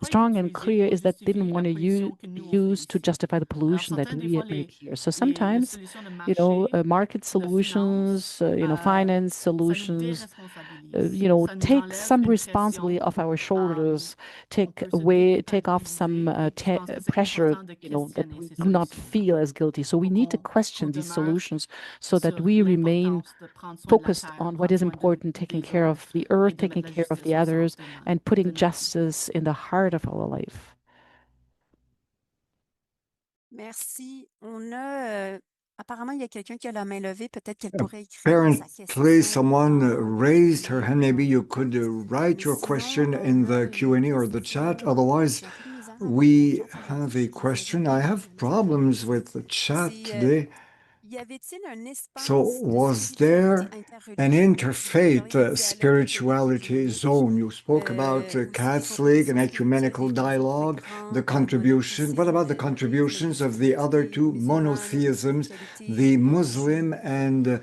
strong and clear is that they didn't want to use to justify the pollution that we make here. So sometimes, market solutions, finance solutions, take some responsibility off our shoulders, take off some pressure, that we do not feel as guilty. So we need to question these solutions so that we remain focused on what is important, taking care of the earth, taking care of the others, and putting justice in the heart of our life. Merci. Apparemment, il y a quelqu'un qui a la main levée. Peut-être qu'elle pourrait écrire sa Apparently, question someone raised her hand. Maybe you commentaire. could write your question in the Q&A or the chat. Otherwise, J'ai un peu de misère à we comprendre have ce a que question. disait I Denis. have problems with the chat today. Y avait-il un espace So, de was spiritualité there an interreligieuse? interfaith Vous parlez des dialogues spirituality œcuméniques, zone? You spoke about aussi des Catholic and compétitions ecumenical spirituelles et d'autres dialogue, grands the contribution. What about the contributions of the other two monotheisms, the Muslim and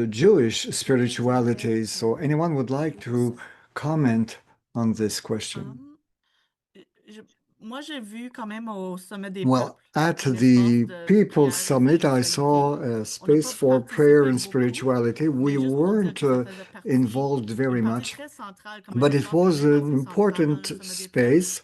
Jewish spiritualities? So, anyone would like to comment on this question? Moi, j'ai vu quand même au sommet des Well, peuples at un the espace de People's prière et Summit, I spiritualité. saw a On n'a space pas for prayer participé and beaucoup, spirituality. We mais juste pour dire weren't que ça faisait partie, involved very une partie much, très centrale, comme un but it espace was vraiment an assez central dans le important sommet des peuples. space.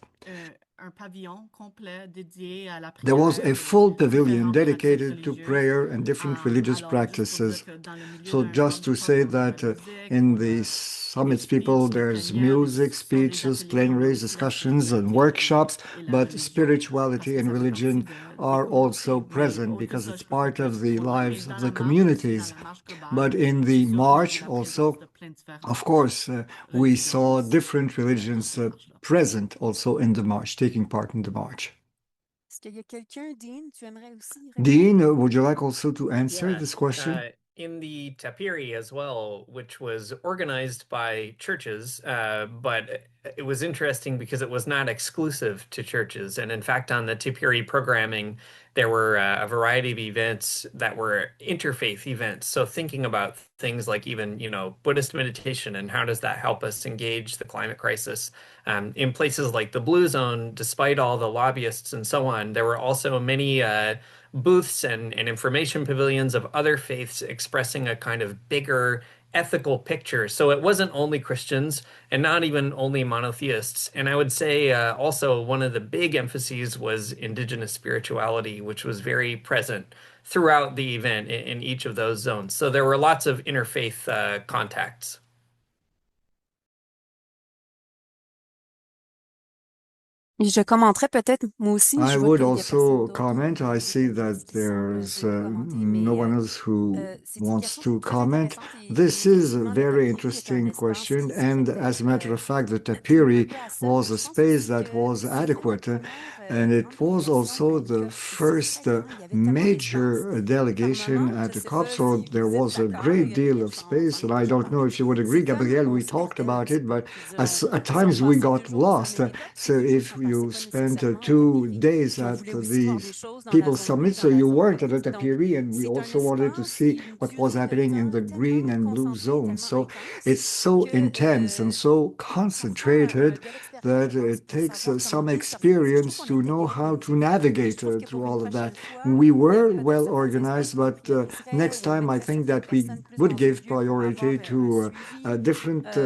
Un pavillon complet dédié à la There was prière a et full pavilion différentes pratiques dedicated to religieuses. prayer and different religious Alors, juste pour dire practices. que dans le milieu So d'un just to grand say talk, on a that la musique, in on the a summit's des people, speeches, des there's plénières, des music, discussions, des speeches, ateliers. On a plenaries, aussi la discussions, and spiritualité workshops, et la but religion, parce spirituality que and ça fait partie religion des are also communautés. Mais present au-delà de because ça, it's je peux pas part dire of the trop, là, mais lives dans of la the marche aussi, dans communities. la marche globale, But in c'est the sûr qu'il y avait march la also, présence de plein de différentes of course, we saw religions different dans religions cette marche-là. present also in the march, taking part in the march. Est-ce qu'il y a quelqu'un, Dean, tu aimerais aussi Dean, répondre? would you like also to answer Yeah, this question? in the tapiri as well, which was organized by churches, but it was interesting because it was not exclusive to churches. And in fact, on the Tipiri programming, there were a variety of events that were interfaith events. So thinking about things like even, Buddhist meditation and how does that help us engage the climate crisis. In places like the Blue Zone, despite all the lobbyists and so on, there were also many booths and information pavilions of other faiths expressing a kind of bigger ethical picture. So it wasn't only Christians and not even only monotheists. And I would say also one of the big emphases was indigenous spirituality, which was very present throughout the event in each of those zones. So there were lots of interfaith contacts. Je commenterais peut-être, moi aussi, I je vois would qu'il y a personne also d'autre comment. I des see panélistes that qui sont there's veulent commenter, no one mais else who c'est une wants question to très comment. intéressante This et is a effectivement, le very tapiri est un interesting espace question, qui and s'offrait as a matter of fact, the un tapiri peu à ça. was Puis a je pense aussi space that que was si les adequate, entrepreneurs and it rentrent was délégation also à une the COP, c'est first tellement, il y avait tellement d'espace. major Par delegation moment, at je the sais COP, pas so si there vous êtes was a d'accord, il great y a des deal minutes, of j'en space, ai and I déjà don't know parlé. if you would agree, C'est comme Gabrielle, on we se talked perdait un about petit it, peu. but Je veux dire, at si on times we passait got 2 jours au lost. sommet des COP, c'est So que les gens if s'en passaient you pas spent nécessairement au 2 days puis on at voulait aussi voir the des choses dans la People's zone bleue, Summit, dans so la you zone weren't at the rose. Donc, Tapiri, and we c'est un also wanted to espace qui see a une what was durée de happening in temps the green tellement and blue concentrée, zones. tellement So intense it's so que intense and so ça prend un concentrated bel expérience, that je pense, it pour takes savoir comment some bien s'organiser. Je trouve experience qu'on to était know bien how to organisé. Et je navigate trouve que through pour une all of that. prochaine fois, We il y were dans well certains organized, espaces, peut-être but plus restreint, next et on time I mettrait think certaines that we personnes plus would en give visu pour avoir priority un to suivi. different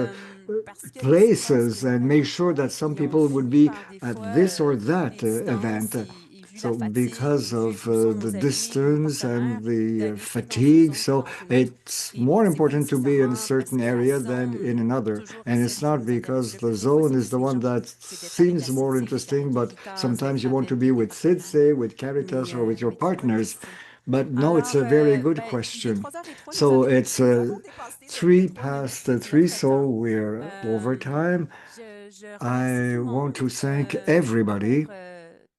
Parce que l'espace places est and vraiment make sure grand that some et on people would finit be par des at fois, this or vu that les distances event. et vu la So fatigue because et vu of où sont the nos amis, nos distance partenaires, and the d'aller peut-être dans une fatigue, zone qu'on so en peut mettre. it's Et more c'est pas important to be in a nécessairement parce certain que la area than in zone another. toujours est And celle it's qui not nous intéresse because le the plus. Des fois, zone c'est is the des one échanges. that C'est d'être avec la seems more cité, d'être interesting, avec but Caritas, sometimes d'être you want to avec be des with partenaires. SIDSE, with Caritas, or with your Oui, bonne partners. question. But no, it's Alors, a very good ben, il est question. 3h03, So it's nous avons dépassé les three 3 minutes, past c'est three, notre so temps. we're over time. Je remercie tout I le want monde to thank everybody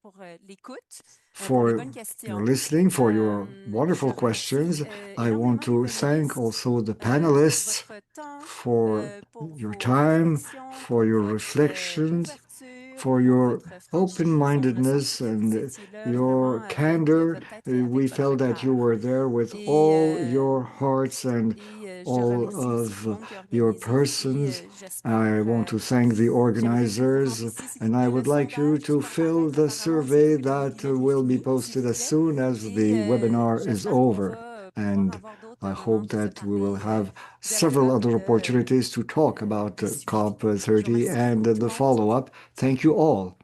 pour l'écoute, pour les for bonnes your questions. listening, for your Je wonderful remercie questions. I want énormément les to thank panélistes also the pour panelists votre temps, for pour your vos time, réflexions, for pour your votre reflections, ouverture, for pour your votre franchise. On a senti open-mindedness que vous and étiez là your vraiment avec candor. votre tête et We avec votre felt that you cœur. were there with Et, all your hearts and je all remercie aussi tout le of monde qui a your organisé et persons. I j'espère, want to thank the j'aimerais que vous organizers, remplissiez, s'il vous and I plaît, le would like you sondage qui to va fill paraître the apparemment aussi survey vite que le that webinaire est will be fini, s'il posted vous as plaît. soon as Et the webinar is j'espère qu'on over. va pouvoir And avoir d'autres I moments hope pour se that we will parler have de la several COP other opportunities to talk about qui suivent. Je vous COP30 remercie and beaucoup, tout the le monde. follow-up. Thank you all.